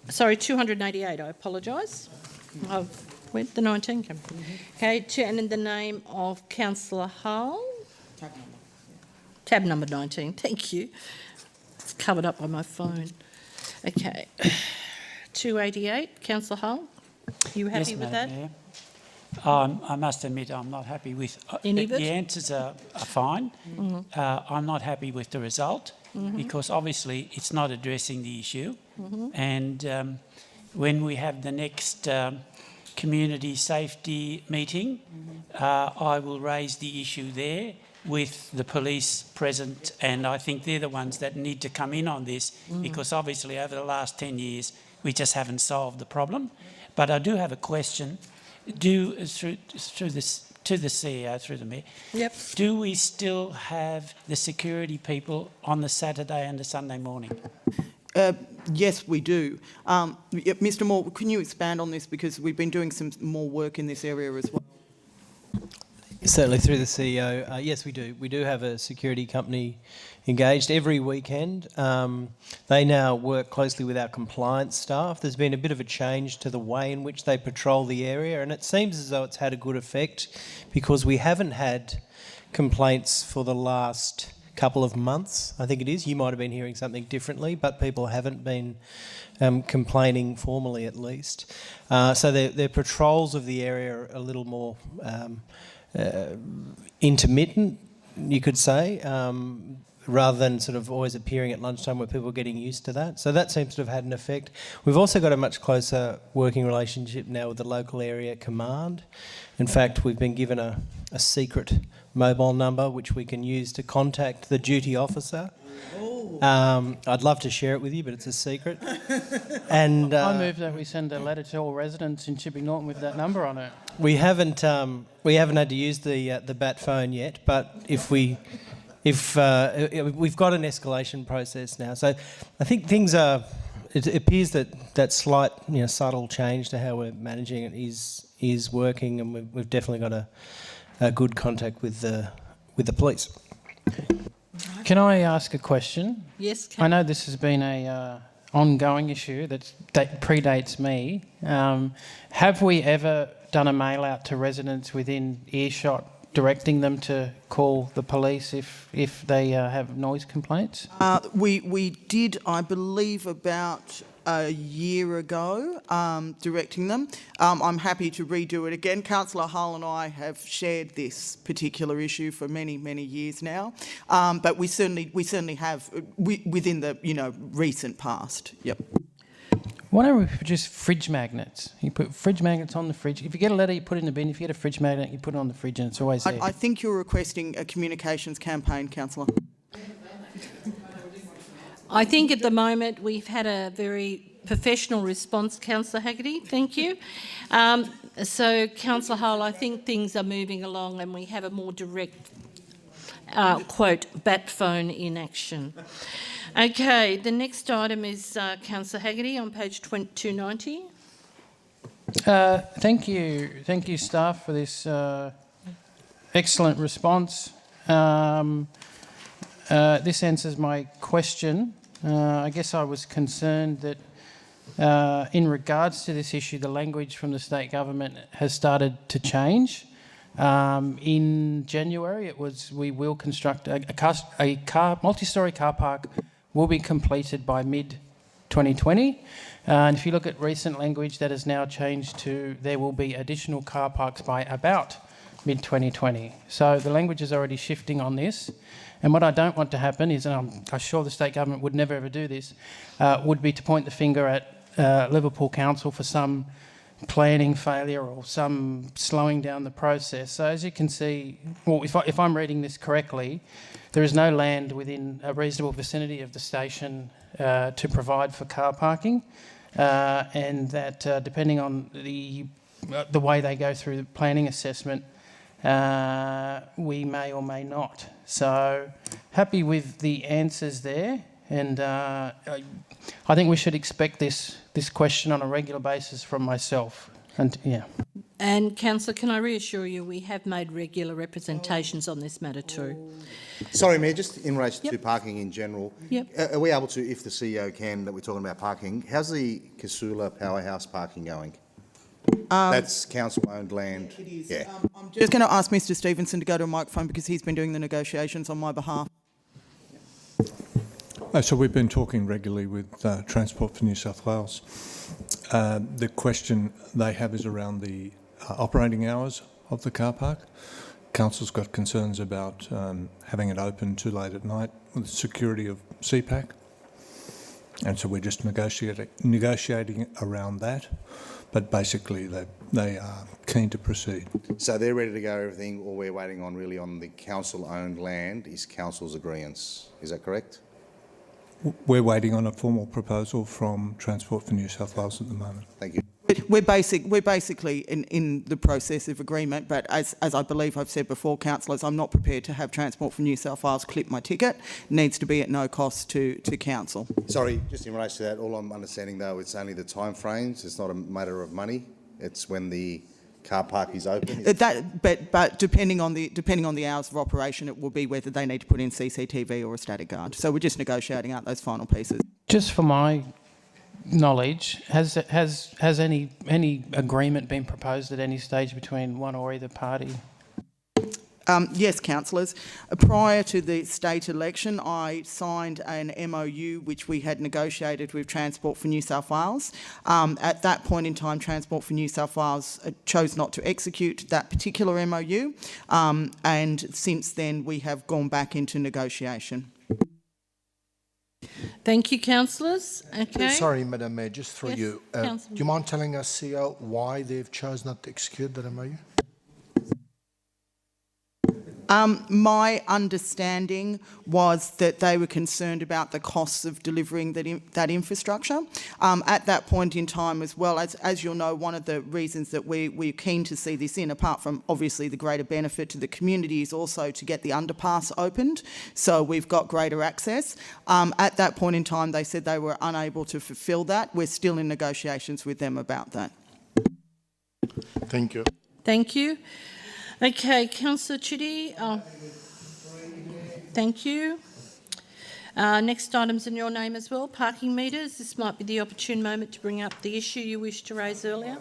Sorry, 288, I apologise. Where'd the 19 come from? Okay, and in the name of Councillor Hull. Tab number 19, thank you. It's covered up by my phone. Okay, 288, Councillor Hull, you happy with that?
Mayor. I must admit I'm not happy with...
Any of it?
The answers are fine. I'm not happy with the result because obviously it's not addressing the issue. And when we have the next community safety meeting, I will raise the issue there with the police present, and I think they're the ones that need to come in on this because obviously over the last 10 years we just haven't solved the problem. But I do have a question. To the CEO, through the Mayor.
Yep.
Do we still have the security people on the Saturday and the Sunday morning?
Yes, we do. Mr. Moore, can you expand on this because we've been doing some more work in this area as well?
Certainly, through the CEO, yes, we do. We do have a security company engaged every weekend. They now work closely with our compliance staff. There's been a bit of a change to the way in which they patrol the area, and it seems as though it's had a good effect because we haven't had complaints for the last couple of months, I think it is. You might have been hearing something differently, but people haven't been complaining formally, at least. So their patrols of the area are a little more intermittent, you could say, rather than sort of always appearing at lunchtime where people are getting used to that. So that seems to have had an effect. We've also got a much closer working relationship now with the local area command. In fact, we've been given a secret mobile number which we can use to contact the duty officer. I'd love to share it with you, but it's a secret. And
I move that we send a letter to all residents in Chipping Norton with that number on it.
We haven't had to use the bat phone yet, but if we've got an escalation process now, so I think things are. It appears that slight, subtle change to how we're managing it is working, and we've definitely got a good contact with the police.
Can I ask a question?
Yes,
I know this has been a ongoing issue that predates me. Have we ever done a mail out to residents within earshot directing them to call the police if they have noise complaints?
We did, I believe, about a year ago, directing them. I'm happy to redo it again. Councillor Hull and I have shared this particular issue for many, many years now, but we certainly have within the recent past. Yep.
Why don't we produce fridge magnets? You put fridge magnets on the fridge. If you get a letter, you put it in the bin. If you get a fridge magnet, you put it on the fridge, and it's always there.
I think you're requesting a communications campaign, Councillor.
I think at the moment we've had a very professional response, Councillor Haggerty. Thank you. So, Councillor Hull, I think things are moving along and we have a more direct, quote, bat phone in action. Okay, the next item is Councillor Haggerty on page 290.
Thank you, staff, for this excellent response. This answers my question. I guess I was concerned that in regards to this issue, the language from the state government has started to change. In January, it was we will construct a multi-storey car park will be completed by mid-2020. And if you look at recent language, that has now changed to there will be additional car parks by about mid-2020. So the language is already shifting on this. And what I don't want to happen is, and I'm sure the state government would never ever do this, would be to point the finger at Liverpool Council for some planning failure or some slowing down the process. So as you can see, well, if I'm reading this correctly, there is no land within a reasonable vicinity of the station to provide for car parking, and that depending on the way they go through the planning assessment, we may or may not. So happy with the answers there, and I think we should expect this question on a regular basis from myself. And yeah.
And Councillor, can I reassure you we have made regular representations on this matter too.
Sorry, Mayor, just in relation to parking in general,
Yep.
Are we able to, if the CEO can, that we're talking about parking, how's the Casula Powerhouse parking going? That's council-owned land.
It is.
Yeah.
I'm just going to ask Mr Stevenson to go to a microphone because he's been doing the negotiations on my behalf.
So we've been talking regularly with Transport for New South Wales. The question they have is around the operating hours of the car park. Council's got concerns about having it open too late at night with the security of CPAC. And so we're just negotiating around that. But basically they are keen to proceed.
So they're ready to go, everything, all we're waiting on really on the council-owned land is council's agreeance. Is that correct?
We're waiting on a formal proposal from Transport for New South Wales at the moment.
Thank you.
We're basically in the process of agreement, but as I believe I've said before, councillors, I'm not prepared to have Transport for New South Wales clip my ticket. It needs to be at no cost to council.
Sorry, just in relation to that, all I'm understanding though, it's only the time frames. It's not a matter of money. It's when the car park is open.
But depending on the hours of operation, it will be whether they need to put in CCTV or a static guard. So we're just negotiating out those final pieces.
Just for my knowledge, has any agreement been proposed at any stage between one or either party?
Yes, councillors. Prior to the state election, I signed an MOU which we had negotiated with Transport for New South Wales. At that point in time, Transport for New South Wales chose not to execute that particular MOU, and since then we have gone back into negotiation.
Thank you, councillors. Okay.
Sorry, Madam Mayor, just through
Yes,
you. Do you mind telling us, CEO, why they've chose not to execute that MOU?
My understanding was that they were concerned about the costs of delivering that infrastructure. At that point in time as well, as you'll know, one of the reasons that we're keen to see this in, apart from obviously the greater benefit to the community, is also to get the underpass opened, so we've got greater access. At that point in time, they said they were unable to fulfil that. We're still in negotiations with them about that.
Thank you.
Thank you. Okay, Councillor Chitty. Thank you. Next item's in your name as well, parking meters. This might be the opportune moment to bring up the issue you wished to raise earlier.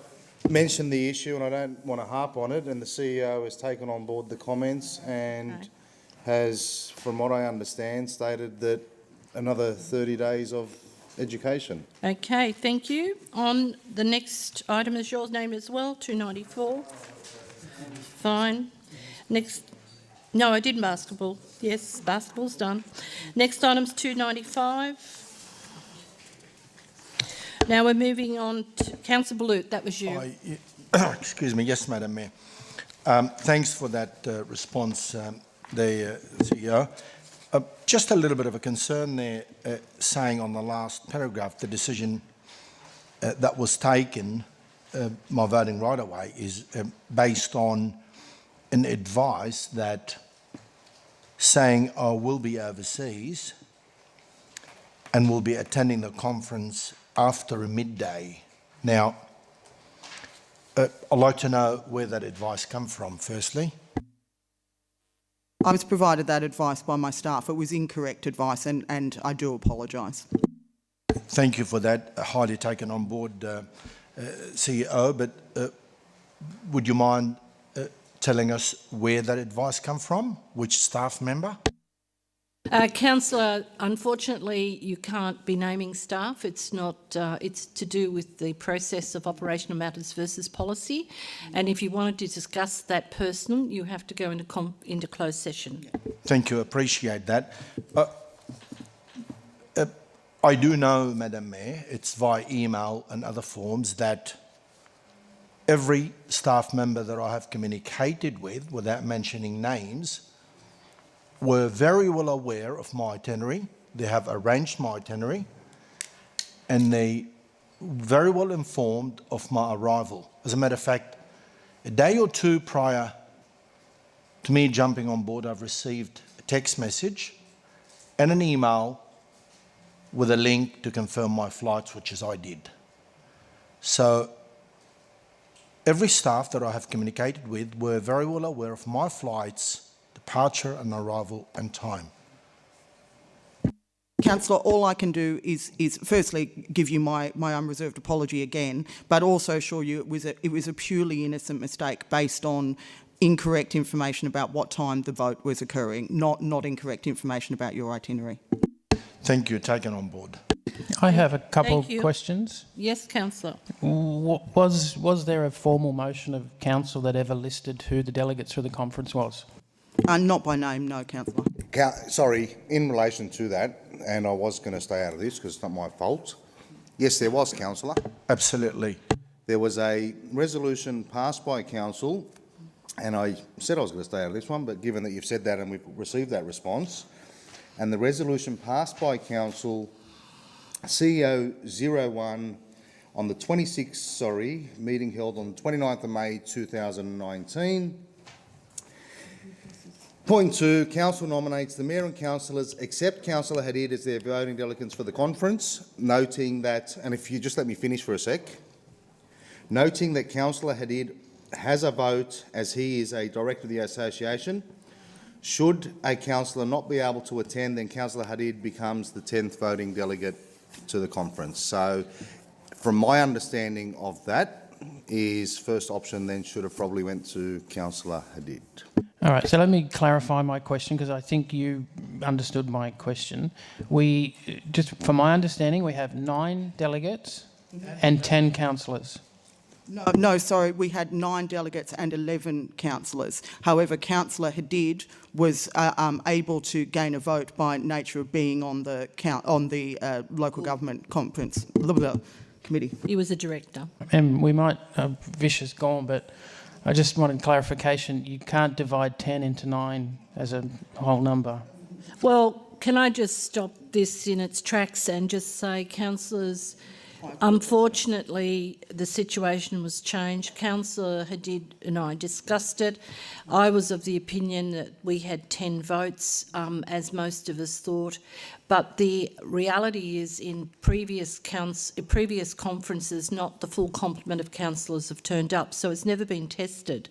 Mentioned the issue, and I don't want to harp on it, and the CEO has taken on board the comments and has, from what I understand, stated that another 30 days of education.
Okay, thank you. On the next item is your name as well, 294. Fine. Next. No, I did basketball. Yes, basketball's done. Next item's 295. Now we're moving on to Councillor Balut. That was you.
Excuse me. Yes, Madam Mayor. Thanks for that response, there, CEO. Just a little bit of a concern there, saying on the last paragraph, the decision that was taken, my voting right away, is based on an advice that saying I will be overseas and will be attending the conference after midday. Now, I'd like to know where that advice come from, firstly.
I was provided that advice by my staff. It was incorrect advice, and I do apologise.
Thank you for that. Highly taken on board, CEO, but would you mind telling us where that advice come from? Which staff member?
Councillor, unfortunately, you can't be naming staff. It's not. It's to do with the process of operational matters versus policy. And if you wanted to discuss that person, you have to go into closed session.
Thank you. Appreciate that. I do know, Madam Mayor, it's via email and other forms that every staff member that I have communicated with, without mentioning names, were very well aware of my itinerary. They have arranged my itinerary, and they very well informed of my arrival. As a matter of fact, a day or two prior to me jumping on board, I've received a text message and an email with a link to confirm my flights, which is I did. So every staff that I have communicated with were very well aware of my flights, departure and arrival and time.
Councillor, all I can do is firstly give you my unreserved apology again, but also assure you it was a purely innocent mistake based on incorrect information about what time the vote was occurring, not incorrect information about your itinerary.
Thank you. Taken on board.
I have a couple of questions.
Yes, councillor.
Was there a formal motion of council that ever listed who the delegates for the conference was?
Not by name, no, councillor.
Sorry, in relation to that, and I was going to stay out of this because it's not my fault. Yes, there was, councillor.
Absolutely.
There was a resolution passed by council, and I said I was going to stay out of this one, but given that you've said that and we've received that response, and the resolution passed by council CEO 01 on the 26th, meeting held on 29th of May 2019. Point 2, council nominates the mayor and councillors except Councillor Hadid as their voting delegates for the conference, noting that, and if you just let me finish for a sec, noting that Councillor Hadid has a vote as he is a director of the association. Should a councillor not be able to attend, then Councillor Hadid becomes the 10th voting delegate to the conference. So from my understanding of that is first option then should have probably went to Councillor Hadid.
All right, so let me clarify my question because I think you understood my question. We, just from my understanding, we have 9 delegates and 10 councillors.
No, sorry, we had 9 delegates and 11 councillors. However, Councillor Hadid was able to gain a vote by nature of being on the local government conference committee.
He was a director.
And we might, Vish is gone, but I just wanted clarification. You can't divide 10 into 9 as a whole number.
Well, can I just stop this in its tracks and just say, councillors, unfortunately, the situation was changed. Councillor Hadid and I discussed it. I was of the opinion that we had 10 votes, as most of us thought. But the reality is in previous conferences, not the full complement of councillors have turned up, so it's never been tested.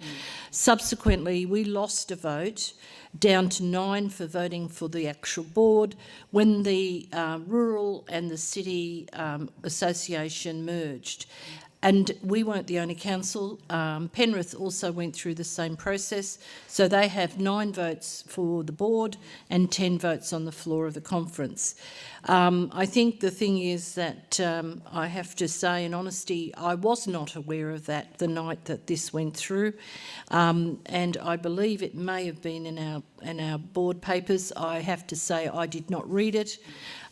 Subsequently, we lost a vote down to 9 for voting for the actual board when the rural and the city association merged. And we weren't the only council. Penrith also went through the same process. So they have 9 votes for the board and 10 votes on the floor of the conference. I think the thing is that I have to say in honesty, I was not aware of that the night that this went through. And I believe it may have been in our board papers. I have to say I did not read it.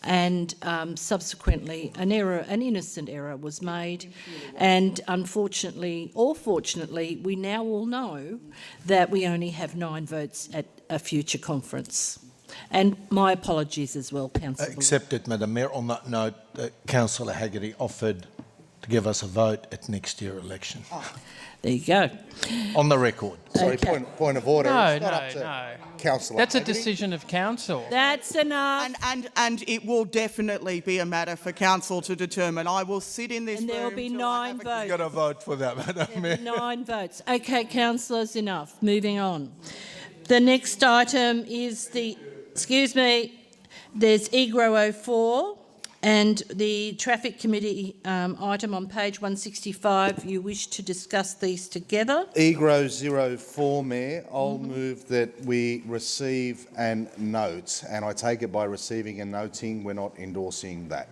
And subsequently an innocent error was made, and unfortunately or fortunately we now all know that we only have 9 votes at a future conference. And my apologies as well, Councillor.
Accepted, Madam Mayor. On that note, Councillor Haggerty offered to give us a vote at next year's election.
There you go.
On the record.
Sorry,
Okay.
point of order.
No,
It's not up to
no.
Councillor
That's a
Haggerty.
decision of council.
That's enough.
And it will definitely be a matter for council to determine. I will sit in this
And there will
room
be
till I
9
have a-
votes.
You've got to vote for that, Madam Mayor.
9 votes. Okay, councillors, enough. Moving on. The next item is there's EGRO 04 and the Traffic Committee item on page 165. You wish to discuss these together?
EGRO 04, Mayor, I'll move that we receive and note, and I take it by receiving and noting, we're not endorsing that.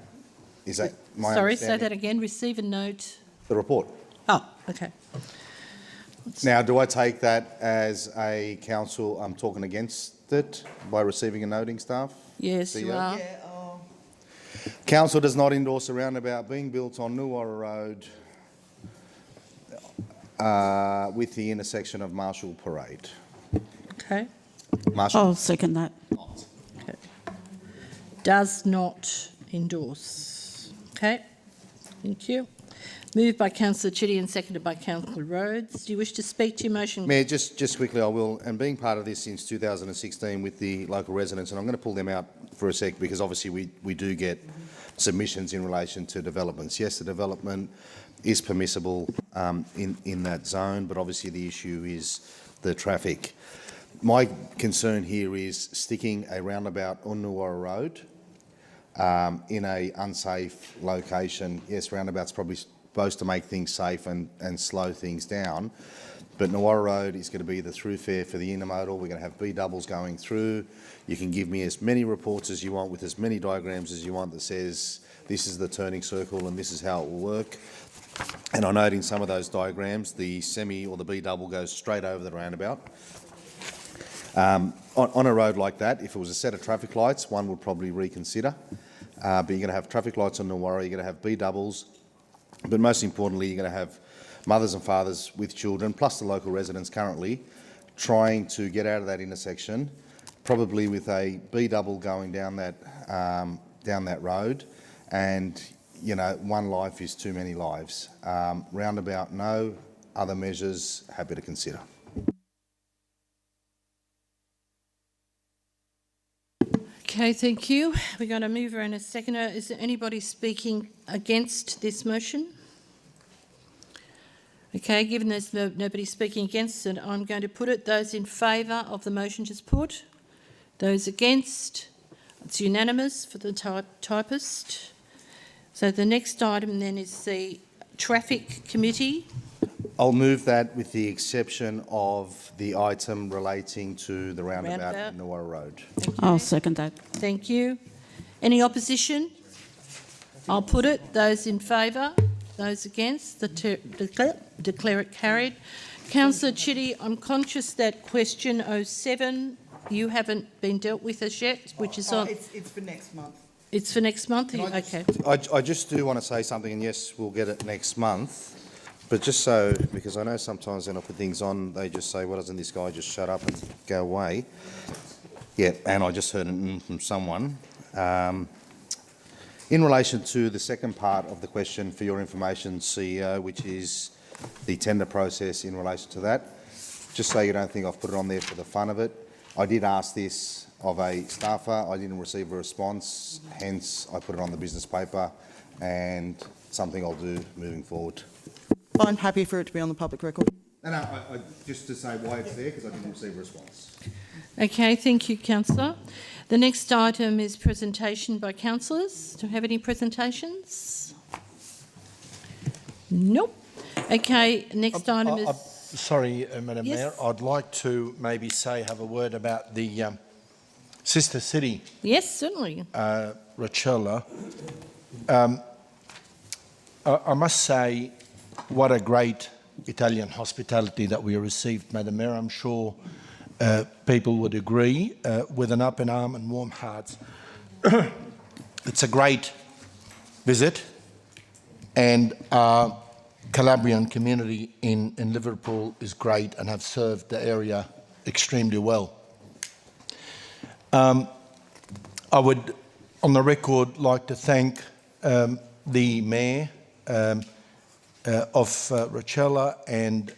Is that my
Sorry, say
understanding?
that again. Receive and note.
The report.
Oh, okay.
Now, do I take that as a council, I'm talking against it by receiving and noting, staff?
Yes, you
CEO?
are.
Council does not endorse a roundabout being built on Nuwara Road with the intersection of Marshall Parade.
Okay.
Marshall.
I'll second that.
Okay. Does not endorse. Okay. Thank you. Moved by Councillor Chitty and seconded by Councillor Rhodes. Do you wish to speak to your motion?
Mayor, just quickly, I will, and being part of this since 2016 with the local residents, and I'm going to pull them out for a sec because obviously we do get submissions in relation to developments. Yes, the development is permissible in that zone, but obviously the issue is the traffic. My concern here is sticking a roundabout on Nuwara Road in a unsafe location. Yes, roundabouts probably supposed to make things safe and slow things down, but Nuwara Road is going to be the throughfare for the intermodal. We're going to have B doubles going through. You can give me as many reports as you want with as many diagrams as you want that says this is the turning circle and this is how it will work. And I note in some of those diagrams the semi or the B double goes straight over the roundabout. On a road like that, if it was a set of traffic lights, one would probably reconsider. But you're going to have traffic lights on Nuwara, you're going to have B doubles, but most importantly, you're going to have mothers and fathers with children, plus the local residents currently, trying to get out of that intersection, probably with a B double going down that road, and you know, one life is too many lives. Roundabout, no. Other measures, happy to consider.
Okay, thank you. We're going to move around a second. Is there anybody speaking against this motion? Okay, given there's nobody speaking against it, I'm going to put it. Those in favour of the motion just put. Those against? It's unanimous for the typist. So the next item then is the Traffic Committee
I'll move that with the exception of the item relating to the roundabout at Nuwara Road.
I'll second that.
Thank you. Any opposition? I'll put it. Those in favour? Those against? Declare it carried. Councillor Chitty, I'm conscious that question 07 you haven't been dealt with as yet, which is on...
It's for next month.
It's for next month? Okay.
I just do want to say something, and yes, we'll get it next month, but just so, because I know sometimes when I put things on, they just say, well, doesn't this guy just shut up and go away? Yeah, and I just heard it from someone. In relation to the second part of the question, for your information, CEO, which is the tender process in relation to that, just so you don't think I've put it on there for the fun of it, I did ask this of a staffer. I didn't receive a response, hence I put it on the business paper, and something I'll do moving forward.
I'm happy for it to be on the public record.
No, just to say why it's there, because I didn't receive a response.
Okay, thank you, councillor. The next item is presentation by councillors. Do we have any presentations? Nope. Okay, next item is...
Sorry, Madam Mayor, I'd like to maybe have a word about the sister city.
Yes, certainly.
Rochella. I must say, what a great Italian hospitality that we received, Madam Mayor. I'm sure people would agree, with an open arm and warm hearts. It's a great visit, and Calabrian community in Liverpool is great and have served the area extremely well. I would, on the record, like to thank the Mayor of Rochella and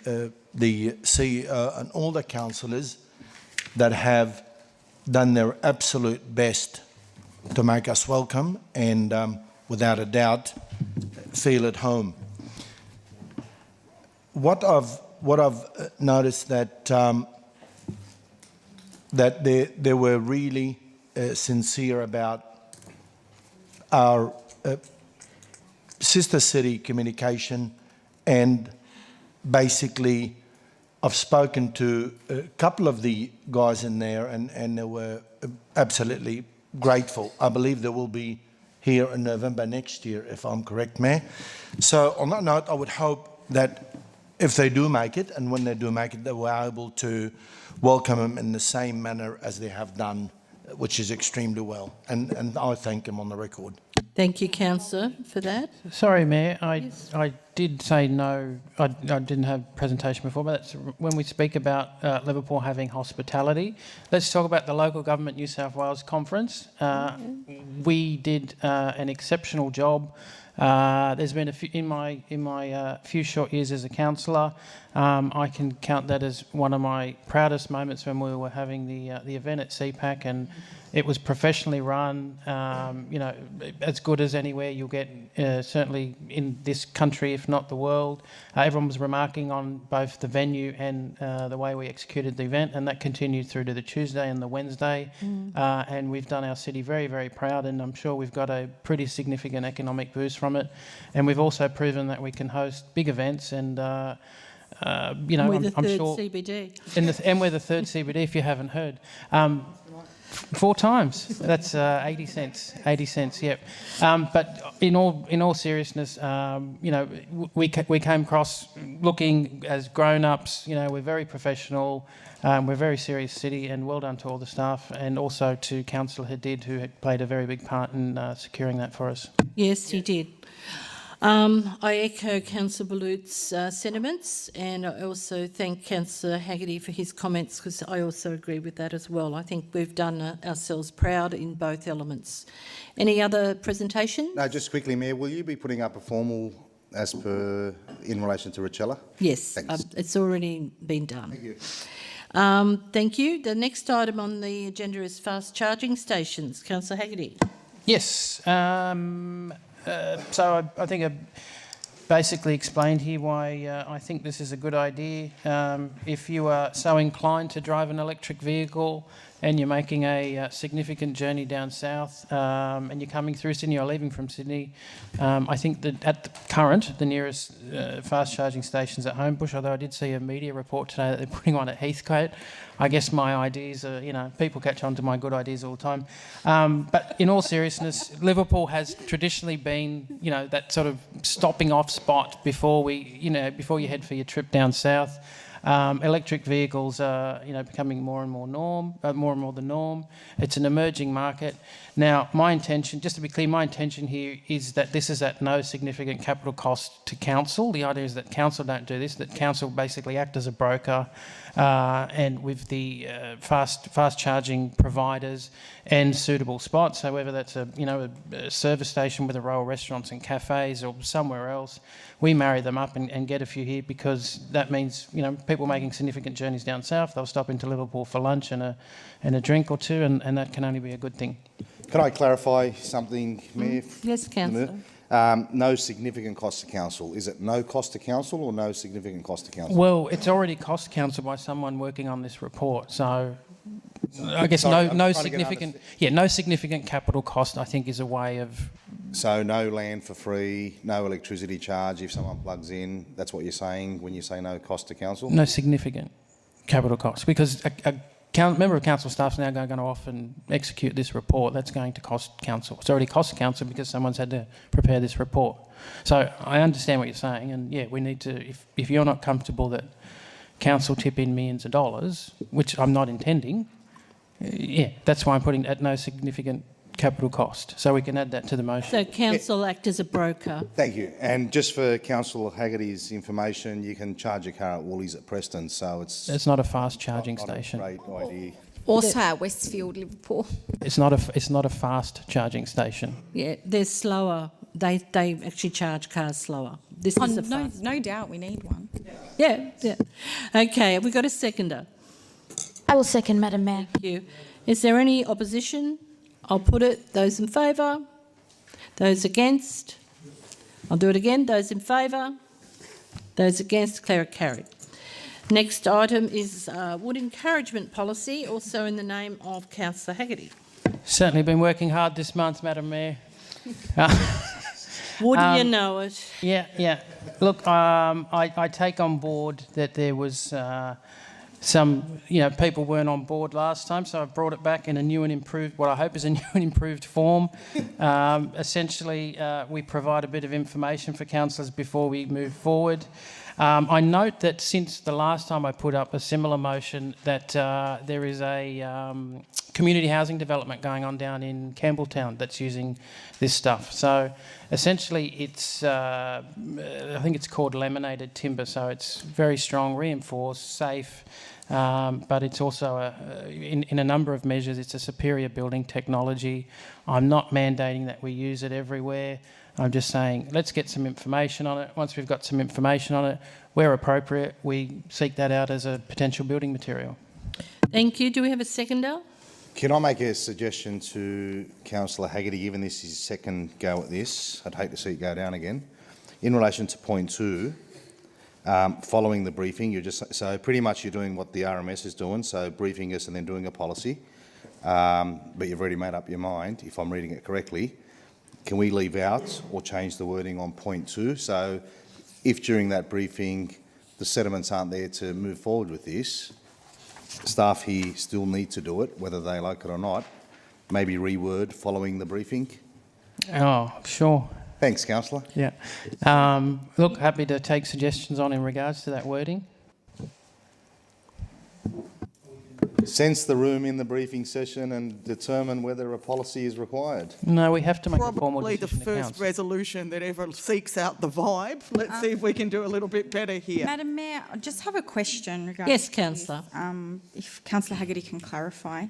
the CEO and all the councillors that have done their absolute best to make us welcome and, without a doubt, feel at home. What I've noticed that that they were really sincere about our sister city communication, and basically I've spoken to a couple of the guys in there, and they were absolutely grateful. I believe they will be here in November next year, if I'm correct, Mayor. So on that note, I would hope that if they do make it, and when they do make it, they were able to welcome them in the same manner as they have done, which is extremely well. And I thank them on the record.
Thank you, councillor, for that.
Sorry, Mayor, I did say no, I didn't have a presentation before, but that's when we speak about Liverpool having hospitality, let's talk about the Local Government New South Wales Conference. We did an exceptional job. There's been a few, in my few short years as a councillor, I can count that as one of my proudest moments when we were having the event at CPAC, and it was professionally run, you know, as good as anywhere you'll get, certainly in this country, if not the world. Everyone was remarking on both the venue and the way we executed the event, and that continued through to the Tuesday and the Wednesday. And we've done our city very, very proud, and I'm sure we've got a pretty significant economic boost from it. And we've also proven that we can host big events, and you know,
we're the third
sure
CBD.
And we're the third CBD, if you haven't heard. 4 times. That's 80 cents. 80 cents. Yep. But in all seriousness, you know, we came across looking as grown-ups. You know, we're very professional. We're a very serious city, and well done to all the staff, and also to Councillor Hadid, who had played a very big part in securing that for us.
Yes, he did. I echo Councillor Ballout's sentiments, and I also thank Councillor Haggerty for his comments, because I also agree with that as well. I think we've done ourselves proud in both elements. Any other presentation?
No, just quickly, Mayor, will you be putting up a formal as per in relation to Rochella?
Yes, it's already been done. Thank you. Thank you. The next item on the agenda is fast charging stations. Councillor Haggerty.
Yes. So I think basically explained here why I think this is a good idea. If you are so inclined to drive an electric vehicle and you're making a significant journey down south and you're coming through Sydney or leaving from Sydney, I think that at the nearest fast charging station's at Homebush, although I did see a media report today that they're putting one at Heathcote. I guess my ideas are, people catch on to my good ideas all the time. But in all seriousness, Liverpool has traditionally been, that sort of stopping off spot before before you head for your trip down south. Electric vehicles are, becoming more and more the norm. It's an emerging market. Now, my intention, just to be clear, my intention here is that this is at no significant capital cost to council. The idea is that council don't do this, that council basically act as a broker and with the fast charging providers and suitable spots. So whether that's a service station with a row of restaurants and cafes or somewhere else, we marry them up and get a few here, because that means people making significant journeys down south, they'll stop into Liverpool for lunch and a drink or two, and that can only be a good thing.
Can I clarify something, Mayor?
Yes, Councillor.
No significant cost to council. Is it no cost to council or no significant cost to council?
Well, it's already cost council by someone working on this report, so I guess
Sorry,
no significant capital cost, I think, is a way of.
So no land for free, no electricity charge if someone plugs in. That's what you're saying when you say no cost to council?
No significant capital cost, because a member of council staff is now going to often execute this report. That's going to cost council. It's already cost council because someone's had to prepare this report. So I understand what you're saying, and yeah, we need to. If you're not comfortable that council tip in millions of dollars, which I'm not intending, that's why I'm putting at no significant capital cost. So we can add that to the motion.
So council act as a broker.
Thank you. And just for Councillor Haggerty's information, you can charge your car at Woolies at Preston, so it's
not a fast charging
not
station.
A great idea.
Also at Westfield, Liverpool.
It's not a fast charging station.
Yeah, they're slower. They actually charge cars slower. This is a fast.
No doubt we need one.
Yeah. Okay, have we got a seconder?
I will second, Madam Mayor.
Thank you. Is there any opposition? I'll put it. Those in favour? Those against? I'll do it again. Those in favour? Those against? Declare it carried. Next item is wood encouragement policy, also in the name of Councillor Haggerty.
Certainly been working hard this month, Madam Mayor.
Wouldn't you know it?
Yeah. Look, I take on board that there was some, people weren't on board last time, so I've brought it back in a new and improved, what I hope is a new and improved form. Essentially, we provide a bit of information for councillors before we move forward. I note that since the last time I put up a similar motion that there is a community housing development going on down in Campbelltown that's using this stuff. So essentially it's, I think it's called laminated timber, so it's very strong, reinforced, safe, but it's also, in a number of measures, it's a superior building technology. I'm not mandating that we use it everywhere. I'm just saying, let's get some information on it. Once we've got some information on it, where appropriate, we seek that out as a potential building material.
Thank you. Do we have a seconder?
Can I make a suggestion to Councillor Haggerty, given this is his second go at this? I'd hate to see it go down again. In relation to point 2, following the briefing, so pretty much you're doing what the RMS is doing, so briefing us and then doing a policy, but you've already made up your mind, if I'm reading it correctly. Can we leave out or change the wording on point 2? So if during that briefing the sediments aren't there to move forward with this, staff here still need to do it, whether they like it or not, maybe reword following the briefing?
Oh, sure.
Thanks, Councillor.
Yeah. Look, happy to take suggestions on in regards to that wording.
Sense the room in the briefing session and determine whether a policy is required.
No, we have to make a formal
Probably
decision.
the first resolution that ever seeks out the vibe. Let's see if we can do a little bit better here.
Madam Mayor, I just have a question regarding
Yes, Councillor.
if Councillor Haggerty can clarify.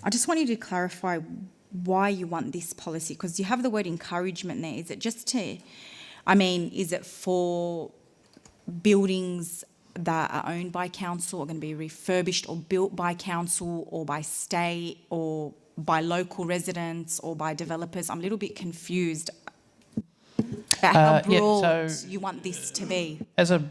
I just want you to clarify why you want this policy, because you have the word encouragement there. Is it just to, is it for buildings that are owned by council or going to be refurbished or built by council or by state or by local residents or by developers? I'm a little bit confused how
Yeah,
broad
so-
you want this to be.
As a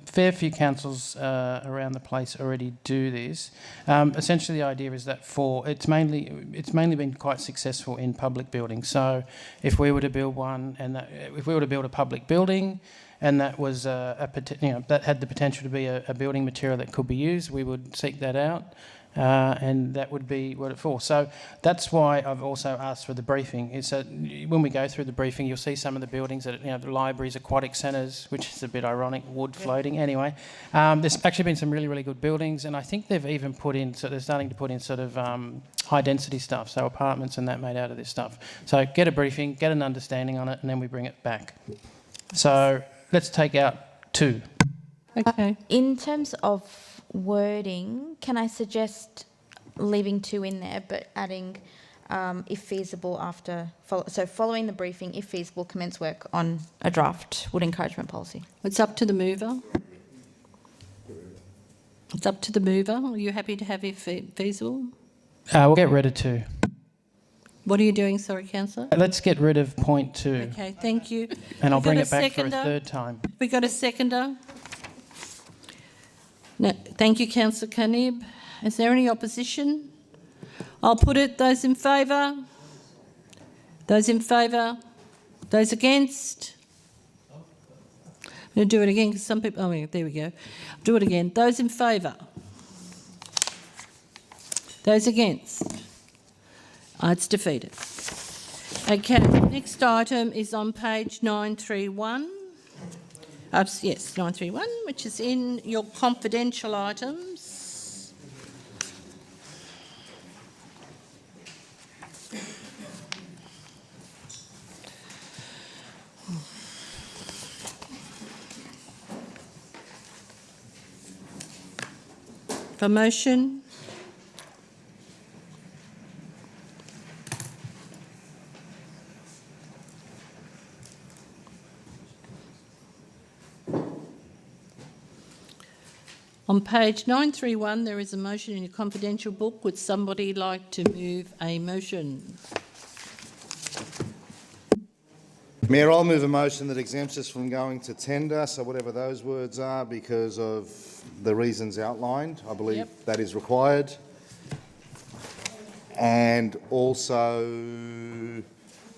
fair few councils around the place already do this, essentially the idea is that it's mainly been quite successful in public buildings. So if we were to build one, and if we were to build a public building, and that was that had the potential to be a building material that could be used, we would seek that out. And that would be what it for. So that's why I've also asked for the briefing. Is that when we go through the briefing, you'll see some of the buildings that the libraries, aquatic centres, which is a bit ironic, wood floating. Anyway, there's actually been some really, really good buildings, and I think they've even put in. So they're starting to put in sort of high density stuff, so apartments and that made out of this stuff. So get a briefing, get an understanding on it, and then we bring it back. So let's take out 2.
Okay.
In terms of wording, can I suggest leaving 2 in there, but adding, if feasible, following the briefing, if feasible, commence work on a draft wood encouragement policy?
It's up to the mover. It's up to the mover. Are you happy to have it feasible?
We'll get rid of 2.
What are you doing, sorry, Councillor?
Let's get rid of point 2.
Okay, thank you.
And I'll
We've got
bring
a
it back for a
seconder.
third time.
We got a seconder? No, thank you, Councillor Kanib. Is there any opposition? I'll put it. Those in favour? Those in favour? Those against? I'm going to do it again because some people... Oh, yeah, there we go. Do it again. Those in favour? Those against? It's defeated. Okay, next item is on page 931. Yes, 931, which is in your confidential items. For motion. On page 931, there is a motion in your confidential book. Would somebody like to move a motion?
Mayor, I'll move a motion that exempts us from going to tender, so whatever those words are, because of the reasons outlined, I believe that is required. And also, and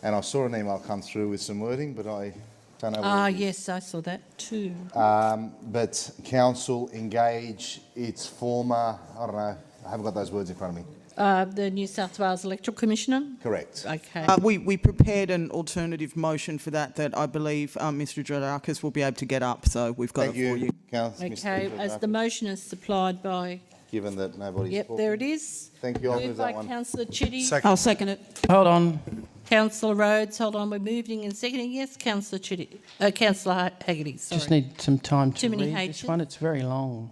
I saw an email come through with some wording, but I don't know.
Yes, I saw that too.
But council engage its former, I don't know, I haven't got those words in front of me.
The New South Wales Electoral Commissioner?
Correct.
Okay.
We prepared an alternative motion for that I believe Mr Dradakis will be able to get up, so we've got it for you.
Okay, as the motion is supplied by...
Given that nobody's
Yep, there it is.
Thank you, I'll move
Moved
that
by
one.
Councillor Chitty.
I'll second it.
Hold on.
Councillor Rhodes, hold on, we're moving and seconding. Yes, Councillor Chitty. Councillor Haggerty, sorry.
Just need some time to
Too many
read this
H's.
one. It's very long.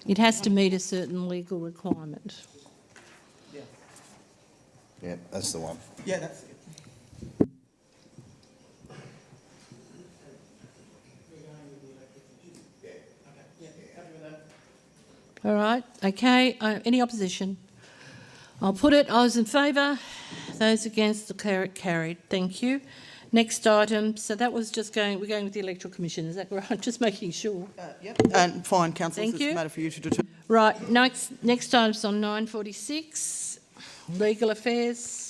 It has to meet a certain legal requirement.
Yeah, that's the one.
Yeah, that's it.
All right, okay. Any opposition? I'll put it. Those in favour? Those against? Declare it carried. Thank you. Next item. So that was just we're going with the Electoral Commission. Is that right? Just making sure.
Yep. And fine, councillors,
Thank
it's
you.
a matter for you to determine.
Right, next item's on 946, Legal Affairs.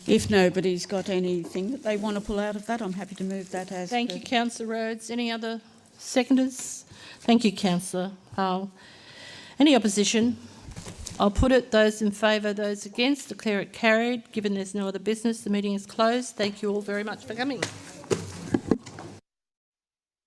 If nobody's got anything that they want to pull out of that, I'm happy to move that as...
Thank you, Councillor Rhodes. Any other seconders? Thank you, Councillor Hull. Any opposition? I'll put it. Those in favour, those against, declare it carried. Given there's no other business, the meeting is closed. Thank you all very much for coming.